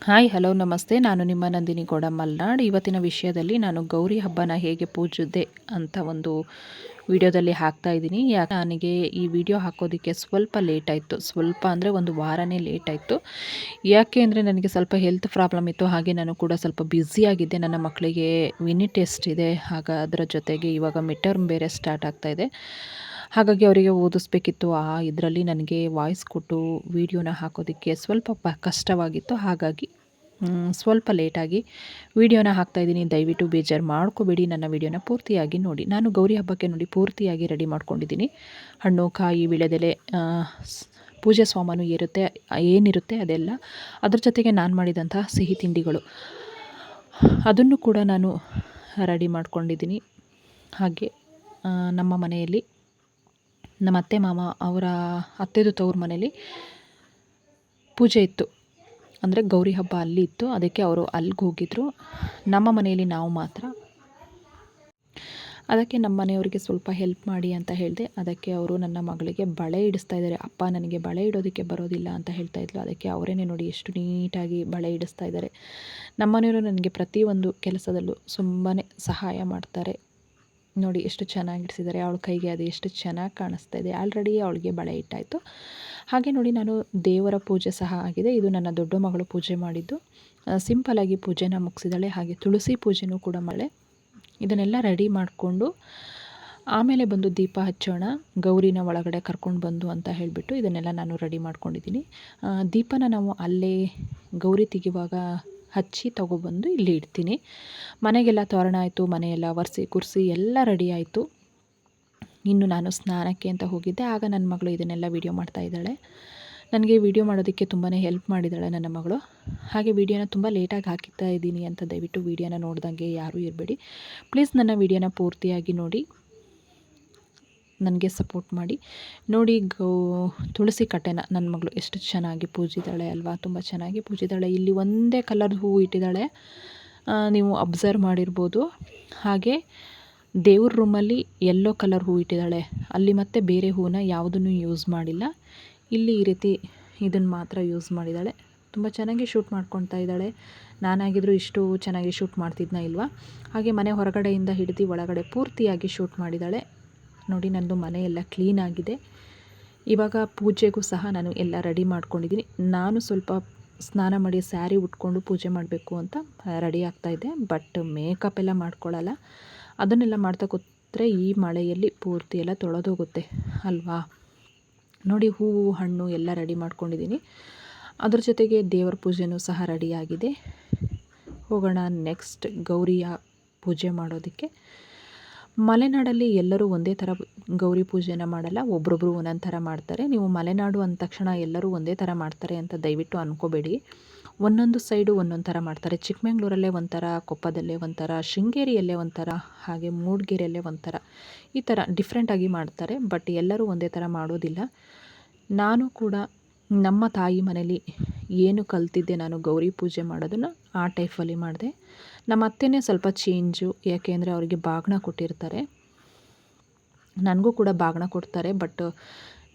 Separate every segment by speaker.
Speaker 1: Hi hello ನಮಸ್ತೆ. ನಾನು ನಿಮ್ಮ ನಂದಿನಿ ಗೌಡ ಮಲ್ನಾಡ್. ಇವತ್ತಿನ ವಿಷಯದಲ್ಲಿ ನಾನು ಗೌರಿ ಹಬ್ಬನ ಹೇಗೆ ಪೂಜಿಸಿದೆ ಅಂತ ಒಂದು ವಿಡಿಯೋದಲ್ಲಿ ಹಾಕ್ತಾ ಇದ್ದೀನಿ. ಯಾಕೆ ನನಗೆ ಈ ವಿಡಿಯೋ ಹಾಕೋದಕ್ಕೆ ಸ್ವಲ್ಪ ಲೇಟ್ ಆಯಿತು. ಸ್ವಲ್ಪ ಅಂದರೆ ಒಂದು ವಾರನೇ ಲೇಟ್ ಆಯಿತು. ಯಾಕೆ ಅಂದರೆ ನನಗೆ ಸ್ವಲ್ಪ ಹೆಲ್ತ್ ಪ್ರಾಬ್ಲಮ್ ಇತ್ತು. ಹಾಗೆ ನಾನು ಕೂಡ ಸ್ವಲ್ಪ ಬ್ಯುಸಿಯಾಗಿದ್ದೆ. ನನ್ನ ಮಕ್ಕಳಿಗೆ ಯೂನಿಟ್ ಟೆಸ್ಟ್ ಇದೆ. ಅದರ ಜೊತೆಗೆ ಇವಾಗ ಮಿಡ್ ಟರ್ಮ್ ಬೇರೆ ಸ್ಟಾರ್ಟ್ ಆಗ್ತಾಯಿದೆ. ಹಾಗಾಗಿ ಅವರಿಗೆ ಓದಿಸ್ಬೇಕಿತ್ತು. ಇದರಲ್ಲಿ ನನಗೆ ವಾಯ್ಸ್ ಕೊಟ್ಟು ವಿಡಿಯೋನ ಹಾಕೋದಕ್ಕೆ ಸ್ವಲ್ಪ ಕಷ್ಟವಾಗಿತ್ತು. ಹಾಗಾಗಿ ಸ್ವಲ್ಪ ಲೇಟಾಗಿ ವಿಡಿಯೋನ ಹಾಕ್ತಾಯಿದ್ದೀನಿ. ದಯವಿಟ್ಟು ಬೇಜಾರು ಮಾಡ್ಕೋಬೇಡಿ. ನನ್ನ ವಿಡಿಯೋನ ಪೂರ್ತಿಯಾಗಿ ನೋಡಿ. ನಾನು ಗೌರಿ ಹಬ್ಬಕ್ಕೆ ನೋಡಿ ಪೂರ್ತಿಯಾಗಿ ರೆಡಿ ಮಾಡ್ಕೊಂಡಿದ್ದೀನಿ. ಹಣ್ಣು, ಕಾಯಿ, ವೀಳ್ಯದೆಲೆ, ಪೂಜೆ ಸಾಮಾನು ಏನಿರುತ್ತೆ ಅದೆಲ್ಲ. ಅದ್ರ ಜೊತೆಗೆ ನಾನು ಮಾಡಿದಂತಹ ಸಿಹಿ ತಿಂಡಿಗಳು ಅದನ್ನು ಕೂಡ ನಾನು ರೆಡಿ ಮಾಡ್ಕೊಂಡಿದ್ದೀನಿ. ಹಾಗೆ ನಮ್ಮ ಮನೆಯಲ್ಲಿ ನಮ್ಮ ಅತ್ತೆ ಮಾಮ ಅವರ ಅತ್ತೆದು ತವ್ರ ಮನೇಲಿ ಪೂಜೆ ಇತ್ತು. ಅಂದರೆ ಗೌರಿ ಹಬ್ಬ ಅಲ್ಲಿ ಇತ್ತು. ಅದಕ್ಕೆ ಅವರು ಅಲ್ಲಿಗೆ ಹೋಗಿದ್ದರು. ನಮ್ಮ ಮನೆಯಲ್ಲಿ ನಾವು ಮಾತ್ರ. ಅದಕ್ಕೆ ನಮ್ಮ ಮನೆಯವರಿಗೆ ಸ್ವಲ್ಪ ಹೆಲ್ಪ್ ಮಾಡಿ ಅಂತ ಹೇಳಿದೆ. ಅದಕ್ಕೆ ಅವರು ನನ್ನ ಮಗಳಿಗೆ ಬಳೆ ಇಡಿಸ್ತಾ ಇದ್ದಾರೆ. ಅಪ್ಪ ನನಗೆ ಬಳೆ ಇಡೋದಕ್ಕೆ ಬರೋದಿಲ್ಲ ಅಂತ ಹೇಳ್ತಾ ಇದ್ಲು. ಅದಕ್ಕೆ ಅವರೇ ನೋಡಿ ಎಷ್ಟು ನೀಟಾಗಿ ಬಳೆ ಇಡಿಸ್ತಾ ಇದ್ದಾರೆ. ನಮ್ಮ ಮನೆಯವರು ನನಗೆ ಪ್ರತಿಯೊಂದು ಕೆಲಸದಲ್ಲೂ ತುಂಬಾ ಸಹಾಯ ಮಾಡ್ತಾರೆ. ನೋಡಿ ಎಷ್ಟು ಚೆನ್ನಾಗಿ ಇಡಿಸಿದ್ದಾರೆ. ಅವಳ ಕೈಗೆ ಅದು ಎಷ್ಟು ಚೆನ್ನಾಗಿ ಕಾಣಿಸ್ತಾ ಇದೆ. ಆಲ್ರೆಡಿ ಅವಳಿಗೆ ಬಳೆ ಇಟ್ಟಾಯಿತು. ಹಾಗೆ ನೋಡಿ ನಾನು ದೇವರ ಪೂಜೆ ಸಹ ಆಗಿದೆ. ಇದು ನನ್ನ ದೊಡ್ಡ ಮಗಳು ಪೂಜೆ ಮಾಡಿದ್ದು. ಸಿಂಪಲಾಗಿ ಪೂಜೆನ ಮುಗಿಸಿದಾಳೆ. ಹಾಗೆ ತುಳಸಿ ಪೂಜೆನೂ ಕೂಡ ಮಾಡಳೆ. ಇದನ್ನೆಲ್ಲ ರೆಡಿ ಮಾಡಿಕೊಂಡು ಆಮೇಲೆ ಬಂದು ದೀಪ ಹಚ್ಚೋಣ, ಗೌರಿನ ಒಳಗಡೆ ಕರ್ಕೊಂಡು ಬಂದು ಅಂತ ಹೇಳಿಬಿಟ್ಟು ಇದನ್ನೆಲ್ಲ ನಾನು ರೆಡಿ ಮಾಡ್ಕೊಂಡಿದ್ದೀನಿ. ದೀಪನ ನಾವು ಅಲ್ಲೇ ಗೌರಿ ತೆಗೆಯುವಾಗ ಹಚ್ಚಿ ತೊಗೊಬಂದು ಇಲ್ಲಿ ಇಡ್ತೀನಿ. ಮನೆಗೆಲ್ಲ ತೋರಣ ಆಯಿತು. ಮನೆಯೆಲ್ಲ ಒರೆಸಿ ಕುರ್ಸಿ ಎಲ್ಲ ರೆಡಿ ಆಯಿತು. ಇನ್ನು ನಾನು ಸ್ನಾನಕ್ಕೆ ಅಂತ ಹೋಗಿದ್ದೆ. ಆಗ ನನ್ನ ಮಗಳು ಇದನ್ನೆಲ್ಲ ವೀಡಿಯೋ ಮಾಡ್ತಾ ಇದ್ದಾಳೆ. ನನಗೆ ವೀಡಿಯೋ ಮಾಡೋದಕ್ಕೆ ತುಂಬಾ ಹೆಲ್ಪ್ ಮಾಡಿದ್ದಾಳೆ ನನ್ನ ಮಗಳು. ಹಾಗೆ ವೀಡಿಯೋನ ತುಂಬ ಲೇಟಾಗಿ ಹಾಕಿತ್ತಾ ಇದ್ದೀನಿ ಅಂತ ದಯವಿಟ್ಟು ವೀಡಿಯೋನ ನೋಡ್ದಂಗೆ ಯಾರೂ ಇರಬೇಡಿ. ಪ್ಲೀಸ್ ನನ್ನ ವೀಡಿಯೋನ ಪೂರ್ತಿಯಾಗಿ ನೋಡಿ, ನನಗೆ ಸಪೋರ್ಟ್ ಮಾಡಿ. ನೋಡಿ ತುಳಸಿ ಕಟ್ಟೆನ ನನ್ನ ಮಗಳು ಎಷ್ಟು ಚೆನ್ನಾಗಿ ಪೂಜಿದ್ದಾಳೆ ಅಲ್ವಾ. ತುಂಬ ಚೆನ್ನಾಗಿ ಪೂಜಿದ್ದಾಳೆ. ಇಲ್ಲಿ ಒಂದೇ ಕಲರ್ ಹೂವು ಇಟ್ಟಿದ್ದಾಳೆ, ನೀವು ಅಬ್ಸರ್ವ್ ಮಾಡಿರ್ಬೋದು. ಹಾಗೆ ದೇವ್ರ ರೂಮಲ್ಲಿ ಯೆಲ್ಲೋ ಕಲರ್ ಹೂವು ಇಟ್ಟಿದ್ದಾಳೆ. ಅಲ್ಲಿ ಮತ್ತೆ ಬೇರೆ ಹೂವನ್ನ ಯಾವುದನ್ನು ಯೂಸ್ ಮಾಡಿಲ್ಲ. ಇಲ್ಲಿ ಈ ರೀತಿ ಇದನ್ನು ಮಾತ್ರ ಯೂಸ್ ಮಾಡಿದ್ದಾಳೆ. ತುಂಬ ಚೆನ್ನಾಗಿ ಶೂಟ್ ಮಾಡ್ಕೊತಾ ಇದ್ದಾಳೆ. ನಾನಾಗಿದ್ದರೂ ಇಷ್ಟು ಚೆನ್ನಾಗಿ ಶೂಟ್ ಮಾಡ್ತಿದ್ನ ಇಲ್ವಾ. ಹಾಗೆ ಮನೆ ಹೊರಗಡೆಯಿಂದ ಹಿಡಿದು ಒಳಗಡೆ ಪೂರ್ತಿಯಾಗಿ ಶೂಟ್ ಮಾಡಿದ್ದಾಳೆ. ನೋಡಿ ನನ್ನದು ಮನೆ ಎಲ್ಲ ಕ್ಲೀನಾಗಿದೆ. ಇವಾಗ ಪೂಜೆಗೂ ಸಹ ನಾನು ಎಲ್ಲ ರೆಡಿ ಮಾಡ್ಕೊಂಡಿದ್ದೀನಿ. ನಾನು ಸ್ವಲ್ಪ ಸ್ನಾನ ಮಾಡಿ ಸ್ಯಾರಿ ಉಟ್ಕೊಂಡು ಪೂಜೆ ಮಾಡಬೇಕು ಅಂತ ರೆಡಿ ಆಗ್ತಾಯಿದ್ದೆ. ಬಟ್ ಮೇಕಪ್ ಎಲ್ಲ ಮಾಡ್ಕೊಳ್ಳಲ್ಲ. ಅದನ್ನೆಲ್ಲ ಮಾಡ್ತಾ ಕೂತ್ರೆ ಈ ಮಳೆಯಲ್ಲಿ ಪೂರ್ತಿ ಎಲ್ಲ ತೊಳೆದೋಗುತ್ತೆ ಅಲ್ವಾ. ನೋಡಿ ಹೂವು ಹಣ್ಣು ಎಲ್ಲ ರೆಡಿ ಮಾಡ್ಕೊಂಡಿದ್ದೀನಿ. ಅದ್ರ ಜೊತೆಗೆ ದೇವರ ಪೂಜೆನೂ ಸಹ ರೆಡಿಯಾಗಿದೆ. ಹೋಗೋಣ ನೆಕ್ಸ್ಟ್ ಗೌರಿಯ ಪೂಜೆ ಮಾಡೋದಕ್ಕೆ. ಮಲೆನಾಡಲ್ಲಿ ಎಲ್ಲರೂ ಒಂದೇ ಥರ ಗೌರಿ ಪೂಜೆನ ಮಾಡಲ್ಲ. ಒಬ್ರೊಬ್ರು ಒಂದೊಂದು ಥರ ಮಾಡ್ತಾರೆ. ನೀವು ಮಲೆನಾಡು ಅಂದ ತಕ್ಷಣ ಎಲ್ಲರೂ ಒಂದೇ ಥರ ಮಾಡ್ತಾರೆ ಅಂತ ದಯವಿಟ್ಟು ಅಂದ್ಕೋಬೇಡಿ. ಒಂದೊಂದು ಸೈಡು ಒಂದೊಂದು ಥರ ಮಾಡ್ತಾರೆ. ಚಿಕ್ಕಮಂಗ್ಳೂರಲ್ಲೇ ಒಂಥರ, ಕೊಪ್ಪದಲ್ಲೇ ಒಂಥರ, ಶೃಂಗೇರಿಯಲ್ಲೇ ಒಂಥರ, ಹಾಗೆ ಮೂಡಿಗೆರೆಯಲ್ಲೇ ಒಂಥರ, ಈ ಥರ ಡಿಫ್ರೆಂಟಾಗಿ ಮಾಡ್ತಾರೆ. ಬಟ್ ಎಲ್ಲರೂ ಒಂದೇ ಥರ ಮಾಡೋದಿಲ್ಲ. ನಾನು ಕೂಡ ನಮ್ಮ ತಾಯಿ ಮನೇಲಿ ಏನು ಕಲ್ತಿದ್ದೆ ನಾನು ಗೌರಿ ಪೂಜೆ ಮಾಡೋದನ್ನು ಆ ಟೈಪಲ್ಲಿ ಮಾಡಿದೆ. ನಮ್ಮ ಅತ್ತೆಯೇ ಸ್ವಲ್ಪ ಚೇಂಜು. ಯಾಕೆಂದರೆ ಅವರಿಗೆ ಬಾಗಿನ ಕೊಟ್ಟಿರ್ತಾರೆ, ನನಗೂ ಕೂಡ ಬಾಗಿನ ಕೊಡ್ತಾರೆ. ಬಟ್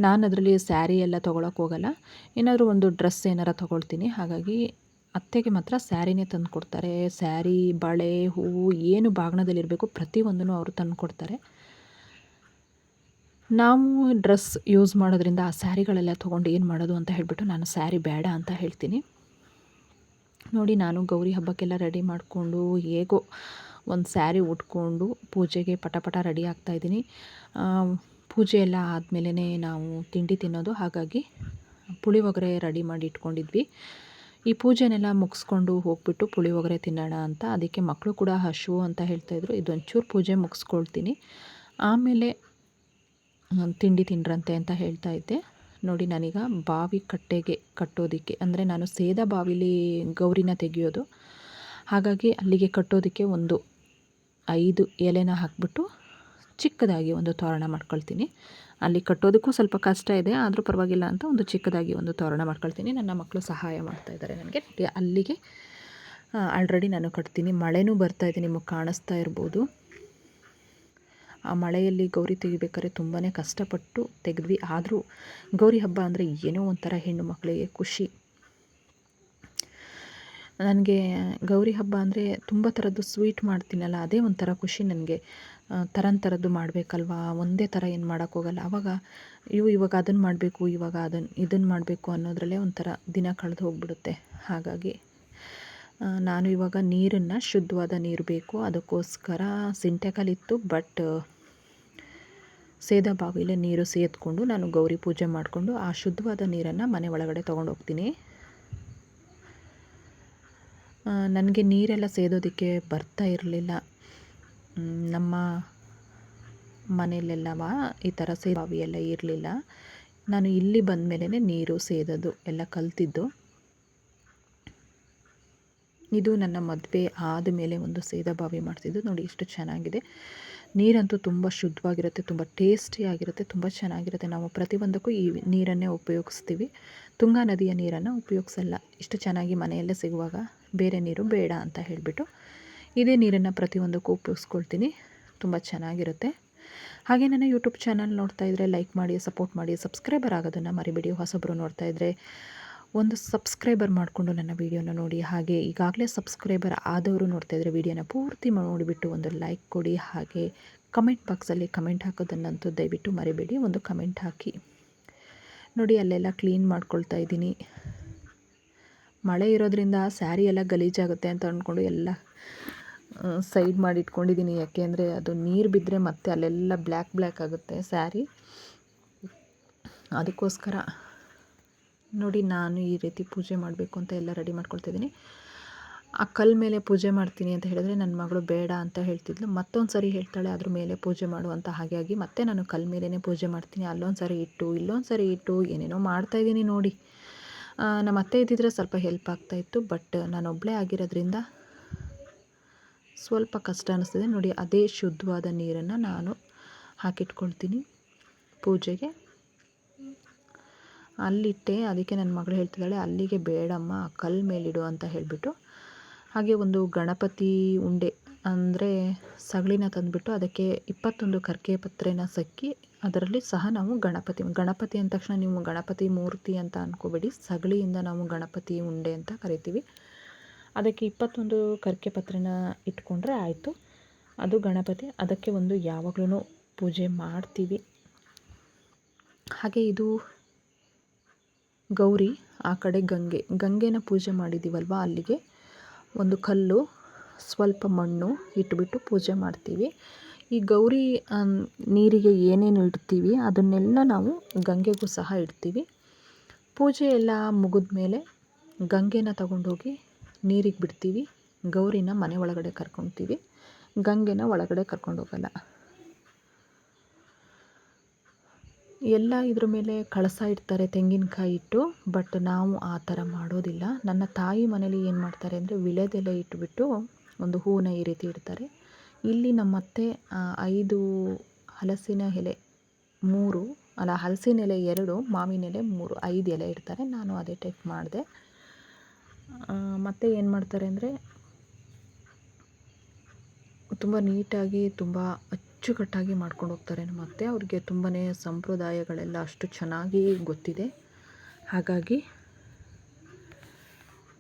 Speaker 1: ನಾನು ಅದರಲ್ಲಿ ಸ್ಯಾರಿ ಎಲ್ಲ ತೊಗೊಳಕ್ಕೆ ಹೋಗಲ್ಲ. ಏನಾದರೂ ಒಂದು ಡ್ರೆಸ್ ಏನಾರು ತೊಗೊಳ್ತೀನಿ. ಹಾಗಾಗಿ ಅತ್ತೆಗೆ ಮಾತ್ರ ಸ್ಯಾರಿನೇ ತಂದು ಕೊಡ್ತಾರೆ. ಸ್ಯಾರಿ, ಬಳೆ, ಹೂವು ಏನು ಬಾಗಿನದಲ್ಲಿರಬೇಕು ಪ್ರತಿಯೊಂದನ್ನು ಅವರು ತಂದು ಕೊಡ್ತಾರೆ. ನಾವು ಡ್ರೆಸ್ ಯೂಸ್ ಮಾಡೋದ್ರಿಂದ ಆ ಸ್ಯಾರಿಗಳೆಲ್ಲ ತೊಗೊಂಡು ಏನು ಮಾಡೋದು ಅಂತ ಹೇಳಿಬಿಟ್ಟು ನಾನು ಸ್ಯಾರಿ ಬೇಡ ಅಂತ ಹೇಳ್ತೀನಿ. ನೋಡಿ ನಾನು ಗೌರಿ ಹಬ್ಬಕ್ಕೆಲ್ಲ ರೆಡಿ ಮಾಡಿಕೊಂಡು ಹೇಗೋ ಒಂದು ಸ್ಯಾರಿ ಉಟ್ಕೊಂಡು ಪೂಜೆಗೆ ಪಟ ರೆಡಿ ಆಗ್ತಾಯಿದ್ದೀನಿ. ಪೂಜೆ ಎಲ್ಲ ಆದಮೇಲೆ ನಾವು ತಿಂಡಿ ತಿನ್ನೋದು. ಹಾಗಾಗಿ ಪುಳಿಯೋಗರೆ ರೆಡಿ ಮಾಡಿ ಇಟ್ಕೊಂಡಿದ್ವಿ. ಈ ಪೂಜೆನೆಲ್ಲ ಮುಗಿಸ್ಕೊಂಡು ಹೋಗ್ಬಿಟ್ಟು ಪುಳಿಯೋಗರೆ ತಿನ್ನೋಣ ಅಂತ. ಅದಕ್ಕೆ ಮಕ್ಕಳು ಕೂಡ ಹಶು ಅಂತ ಹೇಳ್ತಾಯಿದ್ರು. ಇದೊಂಚೂರು ಪೂಜೆ ಮುಗಿಸ್ಕೊಳ್ತೀನಿ, ಆಮೇಲೆ ತಿಂಡಿ ತಿನ್ರಂತೆ ಅಂತ ಹೇಳ್ತಾ ಇದ್ದೆ. ನೋಡಿ ನಾನೀಗ ಬಾವಿ ಕಟ್ಟೆಗೆ ಕಟ್ಟೋದಕ್ಕೆ, ಅಂದರೆ ನಾನು ಸೇದಾ ಬಾವಿಲಿ ಗೌರಿನ ತೆಗೆಯೋದು. ಹಾಗಾಗಿ ಅಲ್ಲಿಗೆ ಕಟ್ಟೋದಕ್ಕೆ ಒಂದು 5 ಎಲೆನ ಹಾಕ್ಬಿಟ್ಟು ಚಿಕ್ಕದಾಗಿ ಒಂದು ತೋರಣ ಮಾಡ್ಕೊಳ್ತೀನಿ. ಅಲ್ಲಿ ಕಟ್ಟೋದಕ್ಕೂ ಸ್ವಲ್ಪ ಕಷ್ಟ ಇದೆ, ಆದರೂ ಪರವಾಗಿಲ್ಲ ಅಂತ ಒಂದು ಚಿಕ್ಕದಾಗಿ ಒಂದು ತೋರಣ ಮಾಡ್ಕೊಳ್ತೀನಿ. ನನ್ನ ಮಕ್ಕಳು ಸಹಾಯ ಮಾಡ್ತಾಯಿದ್ದಾರೆ ನನಗೆ. ಅಲ್ಲಿಗೆ ಆಲ್ರೆಡಿ ನಾನು ಕಟ್ತೀನಿ. ಮಳೆನೂ ಬರ್ತಾಯಿದೆ, ನಿಮಗೆ ಕಾಣಿಸ್ತಾ ಇರ್ಬೋದು. ಆ ಮಳೆಯಲ್ಲಿ ಗೌರಿ ತೆಗಿಬೇಕಾದ್ರೆ ತುಂಬಾ ಕಷ್ಟಪಟ್ಟು ತೆಗೆದ್ವಿ. ಆದರೂ ಗೌರಿ ಹಬ್ಬ ಅಂದರೆ ಏನೋ ಒಂಥರ ಹೆಣ್ಣು ಮಕ್ಕಳಿಗೆ ಖುಷಿ. ನನಗೆ ಗೌರಿ ಹಬ್ಬ ಅಂದರೆ ತುಂಬ ಥರದ್ದು ಸ್ವೀಟ್ ಮಾಡ್ತೀನಲ್ಲ, ಅದೇ ಒಂಥರ ಖುಷಿ ನನಗೆ. ಥರದ್ದು ಮಾಡಬೇಕಲ್ವಾ, ಒಂದೇ ಥರ ಏನು ಮಾಡೋಕ್ಕೋಗಲ್ಲ. ಆವಾಗ ಇವಾಗ ಅದನ್ನು ಮಾಡಬೇಕು, ಇವಾಗ ಇದನ್ನು ಮಾಡಬೇಕು ಅನ್ನೋದ್ರಲ್ಲೇ ಒಂಥರ ದಿನ ಕಳೆದು ಹೋಗ್ಬಿಡುತ್ತೆ. ಹಾಗಾಗಿ ನಾನು ಇವಾಗ ನೀರನ್ನು, ಶುದ್ಧವಾದ ನೀರು ಬೇಕು, ಅದಕ್ಕೋಸ್ಕರ ಸಿಂಟೆಕಲ್ಲಿತ್ತು. ಬಟ್ ಸೇದಾ ಬಾವಿಲೇ ನೀರು ಸೇದ್ಕೊಂಡು ನಾನು ಗೌರಿ ಪೂಜೆ ಮಾಡಿಕೊಂಡು ಆ ಶುದ್ಧವಾದ ನೀರನ್ನು ಮನೆ ಒಳಗಡೆ ತೊಗೊಂಡೋಗ್ತೀನಿ. ನನಗೆ ನೀರೆಲ್ಲ ಸೇದೋದಕ್ಕೆ ಬರ್ತಾ ಇರಲಿಲ್ಲ. ನಮ್ಮ ಮನೆಯಲ್ಲೆಲ್ಲವ ಈ ಥರ ಬಾವಿ ಎಲ್ಲ ಇರಲಿಲ್ಲ. ನಾನು ಇಲ್ಲಿ ಬಂದ ಮೇಲೇ ನೀರು ಸೇದೋದು ಎಲ್ಲ ಕಲ್ತಿದ್ದು. ಇದು ನನ್ನ ಮದುವೆ ಆದ ಮೇಲೆ ಒಂದು ಸೇದಾ ಬಾವಿ ಮಾಡ್ತಿದ್ದು. ನೋಡಿ ಎಷ್ಟು ಚೆನ್ನಾಗಿದೆ. ನೀರಂತೂ ತುಂಬ ಶುದ್ಧವಾಗಿರುತ್ತೆ, ತುಂಬ ಟೇಸ್ಟಿಯಾಗಿರುತ್ತೆ, ತುಂಬ ಚೆನ್ನಾಗಿರುತ್ತೆ. ನಾವು ಪ್ರತಿಯೊಂದಕ್ಕೂ ಈ ನೀರನ್ನೇ ಉಪಯೋಗಿಸ್ತೀವಿ. ತುಂಗಾ ನದಿಯ ನೀರನ್ನು ಉಪಯೋಗಿಸಲ್ಲ. ಇಷ್ಟು ಚೆನ್ನಾಗಿ ಮನೆಯಲ್ಲೇ ಸಿಗುವಾಗ ಬೇರೆ ನೀರು ಬೇಡ ಅಂತ ಹೇಳಿಬಿಟ್ಟು ಇದೇ ನೀರನ್ನು ಪ್ರತಿಯೊಂದಕ್ಕೂ ಉಪಯೋಗಿಸ್ಕೊಳ್ತೀನಿ. ತುಂಬ ಚೆನ್ನಾಗಿರುತ್ತೆ. ಹಾಗೆ ನನ್ನ ಯೂಟ್ಯೂಬ್ ಚಾನಲ್ ನೋಡ್ತಾ ಇದ್ದರೆ ಲೈಕ್ ಮಾಡಿ, ಸಪೋರ್ಟ್ ಮಾಡಿ, ಸಬ್ಸ್ಕ್ರೈಬರ್ ಆಗೋದನ್ನು ಮರಿಬೇಡಿ. ಹೊಸಬರು ನೋಡ್ತಾ ಇದ್ದರೆ ಒಂದು ಸಬ್ಸ್ಕ್ರೈಬರ್ ಮಾಡಿಕೊಂಡು ನನ್ನ ವೀಡಿಯೋನ ನೋಡಿ. ಹಾಗೆ ಈಗಾಗಲೇ ಸಬ್ಸ್ಕ್ರೈಬರ್ ಆದವರು ನೋಡ್ತಾ ಇದ್ದರೆ ವೀಡಿಯೋನ ಪೂರ್ತಿ ನೋಡಿಬಿಟ್ಟು ಒಂದು ಲೈಕ್ ಕೊಡಿ. ಹಾಗೆ ಕಮೆಂಟ್ ಬಾಕ್ಸಲ್ಲಿ ಕಮೆಂಟ್ ಹಾಕೋದನ್ನಂತೂ ದಯವಿಟ್ಟು ಮರಿಬೇಡಿ, ಒಂದು ಕಮೆಂಟ್ ಹಾಕಿ. ನೋಡಿ ಅಲ್ಲೆಲ್ಲ ಕ್ಲೀನ್ ಮಾಡ್ಕೊಳ್ತಾ ಇದ್ದೀನಿ. ಮಳೆ ಇರೋದ್ರಿಂದ ಸ್ಯಾರಿ ಎಲ್ಲ ಗಲೀಜಾಗುತ್ತೆ ಅಂತ ಅಂದ್ಕೊಂಡು ಎಲ್ಲ ಸೈಡ್ ಮಾಡಿ ಇಟ್ಕೊಂಡಿದ್ದೀನಿ. ಯಾಕೆಂದರೆ ಅದು ನೀರು ಬಿದ್ದರೆ ಮತ್ತೆ ಅಲ್ಲೆಲ್ಲ ಬ್ಲ್ಯಾಕ್ ಆಗುತ್ತೆ ಸ್ಯಾರಿ. ಅದಕ್ಕೋಸ್ಕರ ನೋಡಿ ನಾನು ಈ ರೀತಿ ಪೂಜೆ ಮಾಡಬೇಕು ಅಂತ ಎಲ್ಲ ರೆಡಿ ಮಾಡ್ಕೊಳ್ತಿದ್ದೀನಿ. ಆ ಕಲ್ಲು ಮೇಲೆ ಪೂಜೆ ಮಾಡ್ತೀನಿ ಅಂತ ಹೇಳಿದ್ರೆ ನನ್ನ ಮಗಳು ಬೇಡ ಅಂತ ಹೇಳ್ತಿದ್ಲು. ಮತ್ತೊಂದು ಸರಿ ಹೇಳ್ತಾಳೆ ಅದ್ರ ಮೇಲೆ ಪೂಜೆ ಮಾಡು ಅಂತ. ಹಾಗಾಗಿ ಮತ್ತೆ ನಾನು ಕಲ್ಲು ಮೇಲೇ ಪೂಜೆ ಮಾಡ್ತೀನಿ. ಅಲ್ಲೊಂದು ಸರಿ ಇಟ್ಟು ಇಲ್ಲೊಂದು ಸರಿ ಇಟ್ಟು ಏನೇನೋ ಮಾಡ್ತಾಯಿದ್ದೀನಿ ನೋಡಿ. ನಮ್ಮ ಅತ್ತೆ ಇದ್ದಿದ್ರೆ ಸ್ವಲ್ಪ ಹೆಲ್ಪ್ ಆಗ್ತಾಯಿತ್ತು. ಬಟ್ ನಾನೊಬ್ಬಳೇ ಆಗಿರೋದ್ರಿಂದ ಸ್ವಲ್ಪ ಕಷ್ಟ ಅನ್ನಿಸ್ತಿದೆ. ನೋಡಿ ಅದೇ ಶುದ್ಧವಾದ ನೀರನ್ನು ನಾನು ಹಾಕಿಟ್ಕೊಳ್ತೀನಿ ಪೂಜೆಗೆ. ಅಲ್ಲಿಟ್ಟೆ, ಅದಕ್ಕೆ ನನ್ನ ಮಗಳು ಹೇಳ್ತಿದ್ದಾಳೆ ಅಲ್ಲಿಗೆ ಬೇಡಮ್ಮ ಕಲ್ಲು ಮೇಲಿಡು ಅಂತ ಹೇಳಿಬಿಟ್ಟು. ಹಾಗೆ ಒಂದು ಗಣಪತಿ ಉಂಡೆ ಅಂದರೆ ಸಗಳಿನ ತಂದುಬಿಟ್ಟು ಅದಕ್ಕೆ 21 ಕರ್ಕೆ ಪತ್ರೆನ ಸಕ್ಕಿ ಅದರಲ್ಲಿ ಸಹ ನಾವು ಗಣಪತಿ ಅಂದ ತಕ್ಷಣ ನೀವು ಗಣಪತಿ ಮೂರ್ತಿ ಅಂತ ಅಂದ್ಕೋಬೇಡಿ. ಸಗಳಿಯಿಂದ ನಾವು ಗಣಪತಿ ಉಂಡೆ ಅಂತ ಕರಿತೀವಿ. ಅದಕ್ಕೆ 21 ಕರ್ಕೆ ಪತ್ರೆನ ಇಟ್ಕೊಂಡ್ರೆ ಆಯಿತು, ಅದು ಗಣಪತಿ. ಅದಕ್ಕೆ ಒಂದು ಯಾವಾಗಲೂ ಪೂಜೆ ಮಾಡ್ತೀವಿ. ಹಾಗೆ ಇದು ಗೌರಿ, ಆ ಕಡೆ ಗಂಗೆನ ಪೂಜೆ ಮಾಡಿದ್ದೀವಲ್ವ, ಅಲ್ಲಿಗೆ ಒಂದು ಕಲ್ಲು, ಸ್ವಲ್ಪ ಮಣ್ಣು ಇಟ್ಬಿಟ್ಟು ಪೂಜೆ ಮಾಡ್ತೀವಿ. ಈ ಗೌರಿ ನೀರಿಗೆ ಏನೇನು ಇಡ್ತೀವಿ ಅದನ್ನೆಲ್ಲ ನಾವು ಗಂಗೆಗೂ ಸಹ ಇಡ್ತೀವಿ. ಪೂಜೆ ಎಲ್ಲ ಮುಗಿದ ಮೇಲೆ ಗಂಗೆನ ತಗೊಂಡೋಗಿ ನೀರಿಗೆ ಬಿಡ್ತೀವಿ. ಗೌರಿನ ಮನೆ ಒಳಗಡೆ ಕರ್ಕೊತೀವಿ, ಗಂಗೆನ ಒಳಗಡೆ ಕರ್ಕೊಂಡು ಹೋಗಲ್ಲ. ಎಲ್ಲ ಇದ್ರ ಮೇಲೆ ಕಳಸ ಇಡ್ತಾರೆ ತೆಂಗಿನಕಾಯಿ ಇಟ್ಟು. ಬಟ್ ನಾವು ಆ ಥರ ಮಾಡೋದಿಲ್ಲ. ನನ್ನ ತಾಯಿ ಮನೇಲಿ ಏನು ಮಾಡ್ತಾರೆ ಅಂದರೆ ವಿಳೆದೆಲೆ ಇಟ್ಬಿಟ್ಟು ಒಂದು ಹೂವನ್ನ ಈ ರೀತಿ ಇಡ್ತಾರೆ. ಇಲ್ಲಿ ನಮ್ಮತ್ತೆ 5 ಹಲಸಿನ ಎಲೆ 3 ಅಲ್ಲ ಹಲಸಿನ ಎಲೆ 2, ಮಾವಿನ ಎಲೆ 3, 5 ಎಲೆ ಇಡ್ತಾರೆ. ನಾನು ಅದೇ ಟೈಪ್ ಮಾಡಿದೆ. ಮತ್ತು ಏನು ಮಾಡ್ತಾರೆ ಅಂದರೆ ತುಂಬ ನೀಟಾಗಿ ತುಂಬ ಅಚ್ಚುಕಟ್ಟಾಗಿ ಮಾಡ್ಕೊಂಡು ಹೋಗ್ತಾರೆ ನಮ್ಮ ಅತ್ತೆ. ಅವ್ರಿಗೆ ತುಂಬಾ ಸಂಪ್ರದಾಯಗಳೆಲ್ಲ ಅಷ್ಟು ಚೆನ್ನಾಗಿ ಗೊತ್ತಿದೆ. ಹಾಗಾಗಿ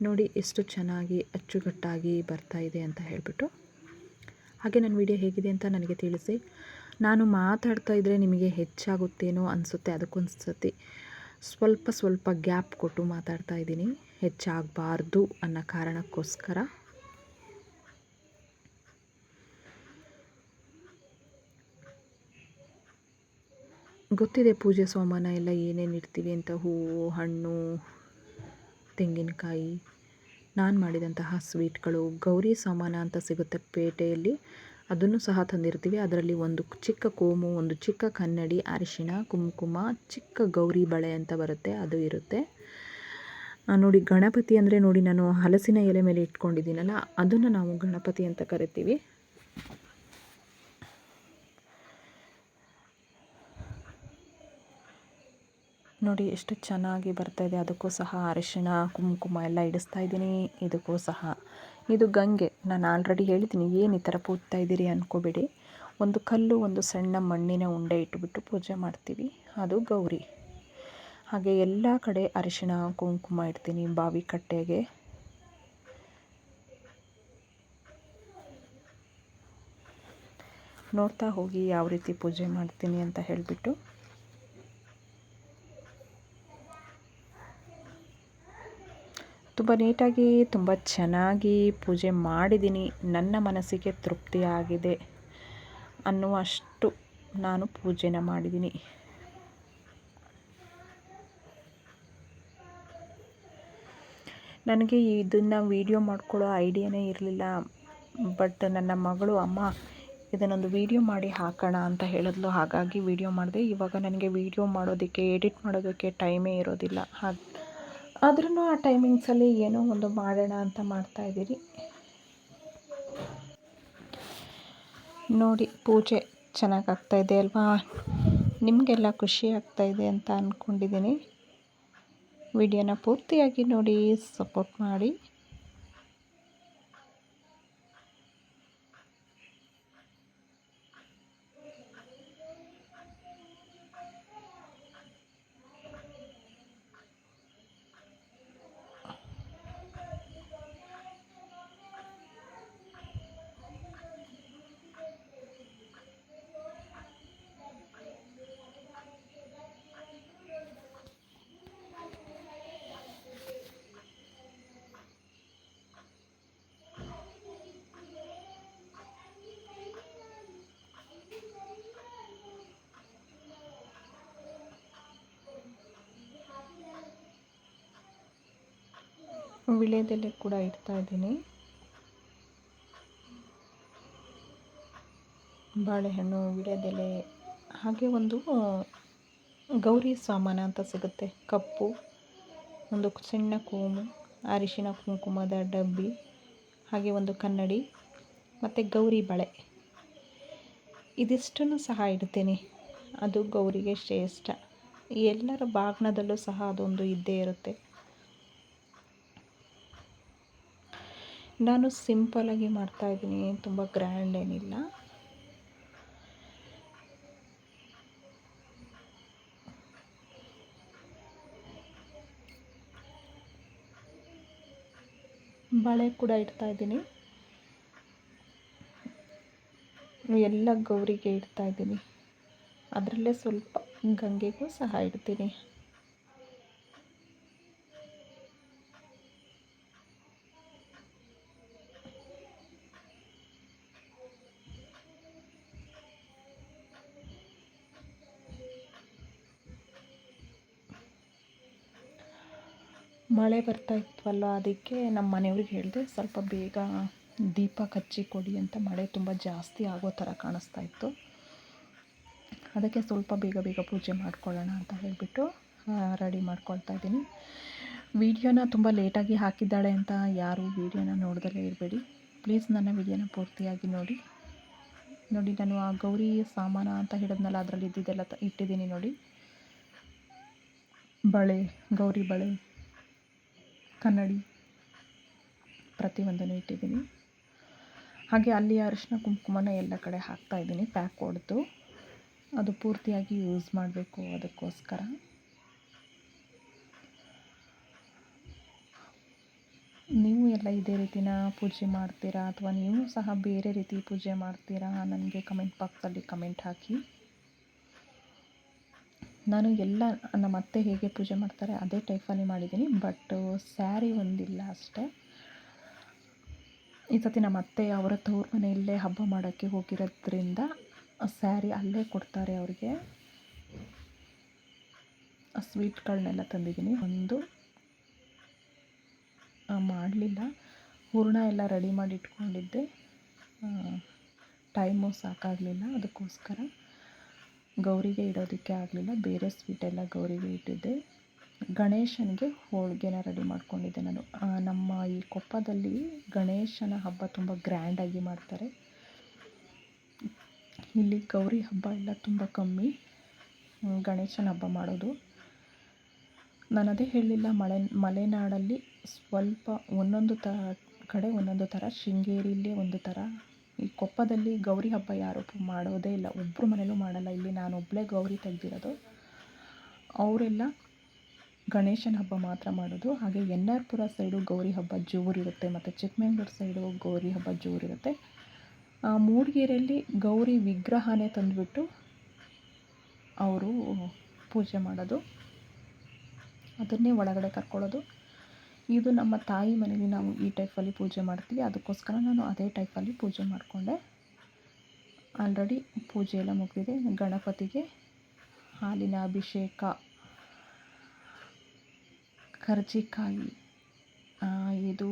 Speaker 1: ನೋಡಿ ಎಷ್ಟು ಚೆನ್ನಾಗಿ ಅಚ್ಚುಕಟ್ಟಾಗಿ ಬರ್ತಾಯಿದೆ ಅಂತ ಹೇಳಿಬಿಟ್ಟು. ಹಾಗೆ ನನ್ನ ವಿಡಿಯೋ ಹೇಗಿದೆ ಅಂತ ನನಗೆ ತಿಳಿಸಿ. ನಾನು ಮಾತಾಡ್ತಾ ಇದ್ದರೆ ನಿಮಗೆ ಹೆಚ್ಚಾಗುತ್ತೇನೋ ಅನಿಸುತ್ತೆ. ಅದಕ್ಕೊಂದು ಸತಿ ಸ್ವಲ್ಪ ಗ್ಯಾಪ್ ಕೊಟ್ಟು ಮಾತಾಡ್ತಾ ಇದ್ದೀನಿ, ಹೆಚ್ಚಾಗಬಾರ್ದು ಅನ್ನೋ ಕಾರಣಕ್ಕೋಸ್ಕರ. ಗೊತ್ತಿದೆ ಪೂಜೆ ಸಾಮಾನು ಎಲ್ಲ ಏನೇನು ಇಡ್ತೀವಿ ಅಂತ. ಹೂವು, ಹಣ್ಣು, ತೆಂಗಿನಕಾಯಿ, ನಾನು ಮಾಡಿದಂತಹ ಸ್ವೀಟ್ಗಳು, ಗೌರಿ ಸಾಮಾನು ಅಂತ ಸಿಗುತ್ತೆ ಪೇಟೆಯಲ್ಲಿ, ಅದನ್ನು ಸಹ ತಂದಿರ್ತೀವಿ. ಅದರಲ್ಲಿ ಒಂದು ಚಿಕ್ಕ ಕೋಮು, ಒಂದು ಚಿಕ್ಕ ಕನ್ನಡಿ, ಅರಿಶಿಣ, ಕುಂಕುಮ, ಚಿಕ್ಕ ಗೌರಿ ಬಳೆ ಅಂತ ಬರುತ್ತೆ, ಅದು ಇರುತ್ತೆ. ನೋಡಿ ಗಣಪತಿ ಅಂದರೆ ನೋಡಿ ನಾನು ಹಲಸಿನ ಎಲೆ ಮೇಲೆ ಇಟ್ಕೊಂಡಿದ್ದೀನಲ್ಲ, ಅದನ್ನು ನಾವು ಗಣಪತಿ ಅಂತ ಕರಿತೀವಿ. ನೋಡಿ ಎಷ್ಟು ಚೆನ್ನಾಗಿ ಬರ್ತಾಯಿದೆ. ಅದಕ್ಕೂ ಸಹ ಅರಿಶಿಣ ಕುಂಕುಮ ಎಲ್ಲ ಇಡಿಸ್ತಾ ಇದ್ದೀನಿ. ಇದಕ್ಕೂ ಸಹ ಇದು ಗಂಗೆ. ನಾನು ಆಲ್ರೆಡಿ ಹೇಳಿದ್ದೀನಿ, ಏನು ಈ ಥರ ಪೂಜ್ತಾ ಇದ್ದೀರಿ ಅಂದ್ಕೋಬೇಡಿ. ಒಂದು ಕಲ್ಲು, ಒಂದು ಸಣ್ಣ ಮಣ್ಣಿನ ಉಂಡೆ ಇಟ್ಬಿಟ್ಟು ಪೂಜೆ ಮಾಡ್ತೀವಿ, ಅದು ಗೌರಿ. ಹಾಗೆ ಎಲ್ಲ ಕಡೆ ಅರಿಶಿಣ ಕುಂಕುಮ ಇಡ್ತೀನಿ. ಬಾವಿ ಕಟ್ಟೆಗೆ ನೋಡ್ತಾ ಹೋಗಿ ಯಾವ ರೀತಿ ಪೂಜೆ ಮಾಡ್ತೀನಿ ಅಂತ ಹೇಳಿಬಿಟ್ಟು. ತುಂಬ ನೀಟಾಗಿ ತುಂಬ ಚೆನ್ನಾಗಿ ಪೂಜೆ ಮಾಡಿದ್ದೀನಿ. ನನ್ನ ಮನಸ್ಸಿಗೆ ತೃಪ್ತಿಯಾಗಿದೆ ಅನ್ನುವಷ್ಟು ನಾನು ಪೂಜೆನ ಮಾಡಿದ್ದೀನಿ. ನನಗೆ ಇದನ್ನು ವೀಡಿಯೋ ಮಾಡ್ಕೊಳ್ಳೋ ಐಡಿಯಾನೇ ಇರಲಿಲ್ಲ. ಬಟ್ ನನ್ನ ಮಗಳು ಅಮ್ಮ ಇದನ್ನೊಂದು ವೀಡಿಯೋ ಮಾಡಿ ಹಾಕೋಣ ಅಂತ ಹೇಳಿದ್ಲು. ಹಾಗಾಗಿ ವೀಡಿಯೋ ಮಾಡಿದೆ. ಇವಾಗ ನನಗೆ ವೀಡಿಯೋ ಮಾಡೋದಕ್ಕೆ, ಎಡಿಟ್ ಮಾಡೋದಕ್ಕೆ ಟೈಮೇ ಇರೋದಿಲ್ಲ. ಆದ್ರೂ ಆ ಟೈಮಿಂಗ್ಸಲ್ಲಿ ಏನೋ ಒಂದು ಮಾಡೋಣ ಅಂತ ಮಾಡ್ತಾಯಿದ್ದೀನಿ. ನೋಡಿ ಪೂಜೆ ಚೆನ್ನಾಗಿ ಆಗ್ತಾಯಿದೆ ಅಲ್ವಾ? ನಿಮಗೆಲ್ಲ ಖುಷಿ ಆಗ್ತಾಯಿದೆ ಅಂತ ಅಂದ್ಕೊಂಡಿದ್ದೀನಿ. ವಿಡಿಯೋನ ಪೂರ್ತಿಯಾಗಿ ನೋಡಿ, ಸಪೋರ್ಟ್ ಮಾಡಿ. ವಿಳ್ಯದೆಲೆ ಕೂಡ ಇಡ್ತಾ ಇದ್ದೀನಿ. ಬಾಳೆಹಣ್ಣು, ವಿಳ್ಯದೆಲೆ, ಹಾಗೆ ಒಂದು ಗೌರಿ ಸಾಮಾನು ಅಂತ ಸಿಗುತ್ತೆ. ಕಪ್ಪು, ಒಂದು ಸಣ್ಣ ಕೋಮು, ಅರಿಶಿನ ಕುಂಕುಮದ ಡಬ್ಬಿ, ಹಾಗೆ ಒಂದು ಕನ್ನಡಿ ಮತ್ತು ಗೌರಿ ಬಳೆ, ಇದಿಷ್ಟನ್ನು ಸಹ ಇಡ್ತೀನಿ. ಅದು ಗೌರಿಗೆ ಶ್ರೇಷ್ಠ. ಎಲ್ಲರ ಬಾಗ್ನದಲ್ಲೂ ಸಹ ಅದೊಂದು ಇದ್ದೇ ಇರುತ್ತೆ. ನಾನು ಸಿಂಪಲಾಗಿ ಮಾಡ್ತಾಯಿದ್ದೀನಿ, ತುಂಬ ಗ್ರ್ಯಾಂಡ್ ಏನಿಲ್ಲ. ಬಳೆ ಕೂಡ ಇಡ್ತಾಯಿದ್ದೀನಿ. ಎಲ್ಲ ಗೌರಿಗೆ ಇಡ್ತಾಯಿದ್ದೀನಿ. ಅದರಲ್ಲೇ ಸ್ವಲ್ಪ ಗಂಗೆಗೂ ಸಹ ಇಡ್ತೀನಿ. ಮಳೆ ಬರ್ತಾ ಇತ್ತವಲ್ಲ, ಅದಕ್ಕೆ ನಮ್ಮ ಮನೆಯವ್ರಿಗೆ ಹೇಳಿದೆ ಸ್ವಲ್ಪ ಬೇಗ ದೀಪ ಹಚ್ಚಿ ಕೊಡಿ ಅಂತ. ಮಳೆ ತುಂಬ ಜಾಸ್ತಿ ಆಗೋ ಥರ ಕಾಣಿಸ್ತಾ ಇತ್ತು. ಅದಕ್ಕೆ ಸ್ವಲ್ಪ ಬೇಗ ಬೇಗ ಪೂಜೆ ಮಾಡ್ಕೊಳ್ಳೋಣ ಅಂತ ಹೇಳಿಬಿಟ್ಟು ರೆಡಿ ಮಾಡ್ಕೊಳ್ತಾ ಇದ್ದೀನಿ. ವಿಡಿಯೋನ ತುಂಬ ಲೇಟಾಗಿ ಹಾಕಿದ್ದಾಳೆ ಅಂತ ಯಾರು ವಿಡಿಯೋನ ನೋಡ್ದಲೇ ಇರಬೇಡಿ. ಪ್ಲೀಸ್ ನನ್ನ ವಿಡಿಯೋನ ಪೂರ್ತಿಯಾಗಿ ನೋಡಿ. ನಾನು ಆ ಗೌರಿ ಸಾಮಾನು ಅಂತ ಹೇಳಿದ್ನಲ್ಲ, ಅದರಲ್ಲಿ ಇದ್ದಿದ್ದೆಲ್ಲ ಇಟ್ಟಿದ್ದೀನಿ ನೋಡಿ. ಬಳೆ, ಗೌರಿ ಬಳೆ, ಕನ್ನಡಿ, ಪ್ರತಿಯೊಂದನ್ನು ಇಟ್ಟಿದ್ದೀನಿ. ಹಾಗೆ ಅಲ್ಲಿ ಅರಿಶಿನ ಕುಂಕುಮನ ಎಲ್ಲ ಕಡೆ ಹಾಕ್ತಾಯಿದ್ದೀನಿ, ಪ್ಯಾಕ್ ಹೊಡೆದು. ಅದು ಪೂರ್ತಿಯಾಗಿ ಯೂಸ್ ಮಾಡಬೇಕು, ಅದಕ್ಕೋಸ್ಕರ. ನೀವು ಎಲ್ಲ ಇದೇ ರೀತಿನ ಪೂಜೆ ಮಾಡ್ತೀರಾ ಅಥವಾ ನೀವು ಸಹ ಬೇರೆ ರೀತಿ ಪೂಜೆ ಮಾಡ್ತೀರಾ? ನನಗೆ ಕಮೆಂಟ್ ಬಾಕ್ಸಲ್ಲಿ ಕಮೆಂಟ್ ಹಾಕಿ. ನಾನು ಎಲ್ಲ ನಮ್ಮ ಅತ್ತೆ ಹೇಗೆ ಪೂಜೆ ಮಾಡ್ತಾರೆ ಅದೇ ಟೈಪಲ್ಲಿ ಮಾಡಿದ್ದೀನಿ. ಬಟ್ ಸ್ಯಾರಿ ಒಂದಿಲ್ಲ ಅಷ್ಟೇ. ಈ ಸತಿ ನಮ್ಮ ಅತ್ತೆ ಅವರ ತವ್ರ ಮನೆಯಲ್ಲೇ ಹಬ್ಬ ಮಾಡೋಕ್ಕೆ ಹೋಗಿರೋದ್ರಿಂದ ಸ್ಯಾರಿ ಅಲ್ಲೇ ಕೊಡ್ತಾರೆ ಅವ್ರಿಗೆ. ಸ್ವೀಟ್ಗಳನ್ನೆಲ್ಲ ತಂದಿದ್ದೀನಿ. ಒಂದು ಮಾಡಲಿಲ್ಲ, ಹೂರಣ ಎಲ್ಲ ರೆಡಿ ಮಾಡಿ ಇಟ್ಕೊಂಡಿದ್ದೆ. ಟೈಮು ಸಾಕಾಗಲಿಲ್ಲ, ಅದಕ್ಕೋಸ್ಕರ ಗೌರಿಗೆ ಇಡೋದಕ್ಕೆ ಆಗಲಿಲ್ಲ. ಬೇರೆ ಸ್ವೀಟೆಲ್ಲ ಗೌರಿಗೆ ಇಟ್ಟಿದ್ದೆ. ಗಣೇಶನಿಗೆ ಹೋಳಿಗೆನ ರೆಡಿ ಮಾಡ್ಕೊಂಡಿದ್ದೆ ನಾನು. ನಮ್ಮ ಈ ಕೊಪ್ಪದಲ್ಲಿ ಗಣೇಶನ ಹಬ್ಬ ತುಂಬ ಗ್ರ್ಯಾಂಡಾಗಿ ಮಾಡ್ತಾರೆ. ಇಲ್ಲಿ ಗೌರಿ ಹಬ್ಬ ಎಲ್ಲ ತುಂಬ ಕಮ್ಮಿ ಗಣೇಶನ ಹಬ್ಬ ಮಾಡೋದು. ನಾನು ಅದೇ ಹೇಳಲಿಲ್ಲ, ಮಲೆನಾಡಲ್ಲಿ ಸ್ವಲ್ಪ ಒಂದೊಂದು ಕಡೆ ಒಂದೊಂದು ಥರ. ಶೃಂಗೇರಿಯಲ್ಲಿ ಒಂದು ಥರ. ಈ ಕೊಪ್ಪದಲ್ಲಿ ಗೌರಿ ಹಬ್ಬ ಯಾರು ಮಾಡೋದೇ ಇಲ್ಲ, ಒಬ್ಬರು ಮನೇಲೂ ಮಾಡಲ್ಲ. ಇಲ್ಲಿ ನಾನು ಒಬ್ಬಳೇ ಗೌರಿ ತೆಗೆದಿರೋದು. ಅವರೆಲ್ಲ ಗಣೇಶನ ಹಬ್ಬ ಮಾತ್ರ ಮಾಡೋದು. ಹಾಗೆ ಎನ್ ಆರ್ ಪುರ ಸೈಡು ಗೌರಿ ಹಬ್ಬ ಜೋರಿರುತ್ತೆ, ಮತ್ತು ಚಿಕ್ಕಮಂಗ್ಳೂರು ಸೈಡು ಗೌರಿ ಹಬ್ಬ ಜೋರಿರುತ್ತೆ. ಮೂಡಿಗೆರೆಯಲ್ಲಿ ಗೌರಿ ವಿಗ್ರಹನೇ ತಂದುಬಿಟ್ಟು ಅವರು ಪೂಜೆ ಮಾಡೋದು, ಅದನ್ನೇ ಒಳಗಡೆ ಕರ್ಕೊಳ್ಳೋದು. ಇದು ನಮ್ಮ ತಾಯಿ ಮನೇಲಿ ನಾವು ಈ ಟೈಪಲ್ಲಿ ಪೂಜೆ ಮಾಡ್ತೀವಿ, ಅದಕ್ಕೋಸ್ಕರ ನಾನು ಅದೇ ಟೈಪಲ್ಲಿ ಪೂಜೆ ಮಾಡಿಕೊಂಡೆ. ಆಲ್ರೆಡಿ ಪೂಜೆ ಎಲ್ಲ ಮುಗಿದಿದೆ. ಗಣಪತಿಗೆ ಹಾಲಿನ ಅಭಿಷೇಕ, ಕರ್ಜಿಕಾಯಿ, ಇದು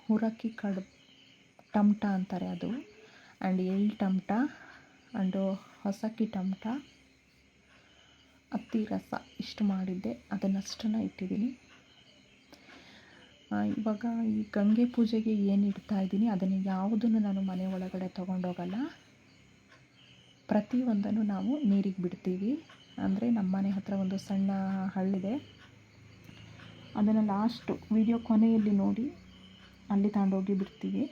Speaker 1: ಹುರಕ್ಕಿ ಟಮಟ ಅಂತಾರೆ ಅದು, ಆ್ಯಂಡ್ ಎಳ್ಳು ಟಮಟ, ಆ್ಯಂಡ್ ಹೊಸಕ್ಕಿ ಟಮಟ, ಅತ್ತಿ ರಸ ಇಷ್ಟು ಮಾಡಿದ್ದೆ, ಅದನ್ನಷ್ಟನ್ನು ಇಟ್ಟಿದ್ದೀನಿ. ಇವಾಗ ಈ ಗಂಗೆ ಪೂಜೆಗೆ ಏನು ಇಡ್ತಾ ಇದ್ದೀನಿ ಅದನ್ನು ಯಾವುದನ್ನು ನಾನು ಮನೆ ಒಳಗಡೆ ತೊಗೊಂಡೋಗಲ್ಲ. ಪ್ರತಿಯೊಂದನ್ನು ನಾವು ನೀರಿಗೆ ಬಿಡ್ತೀವಿ. ಅಂದರೆ ನಮ್ಮ ಮನೆ ಹತ್ತಿರ ಒಂದು ಸಣ್ಣ ಹಳ್ಳಿದೆ, ಅದನ್ನು ಲಾಸ್ಟು ವಿಡಿಯೋ ಕೊನೆಯಲ್ಲಿ ನೋಡಿ ಅಲ್ಲಿ ತಗೊಂಡೋಗಿ ಬಿಡ್ತೀವಿ.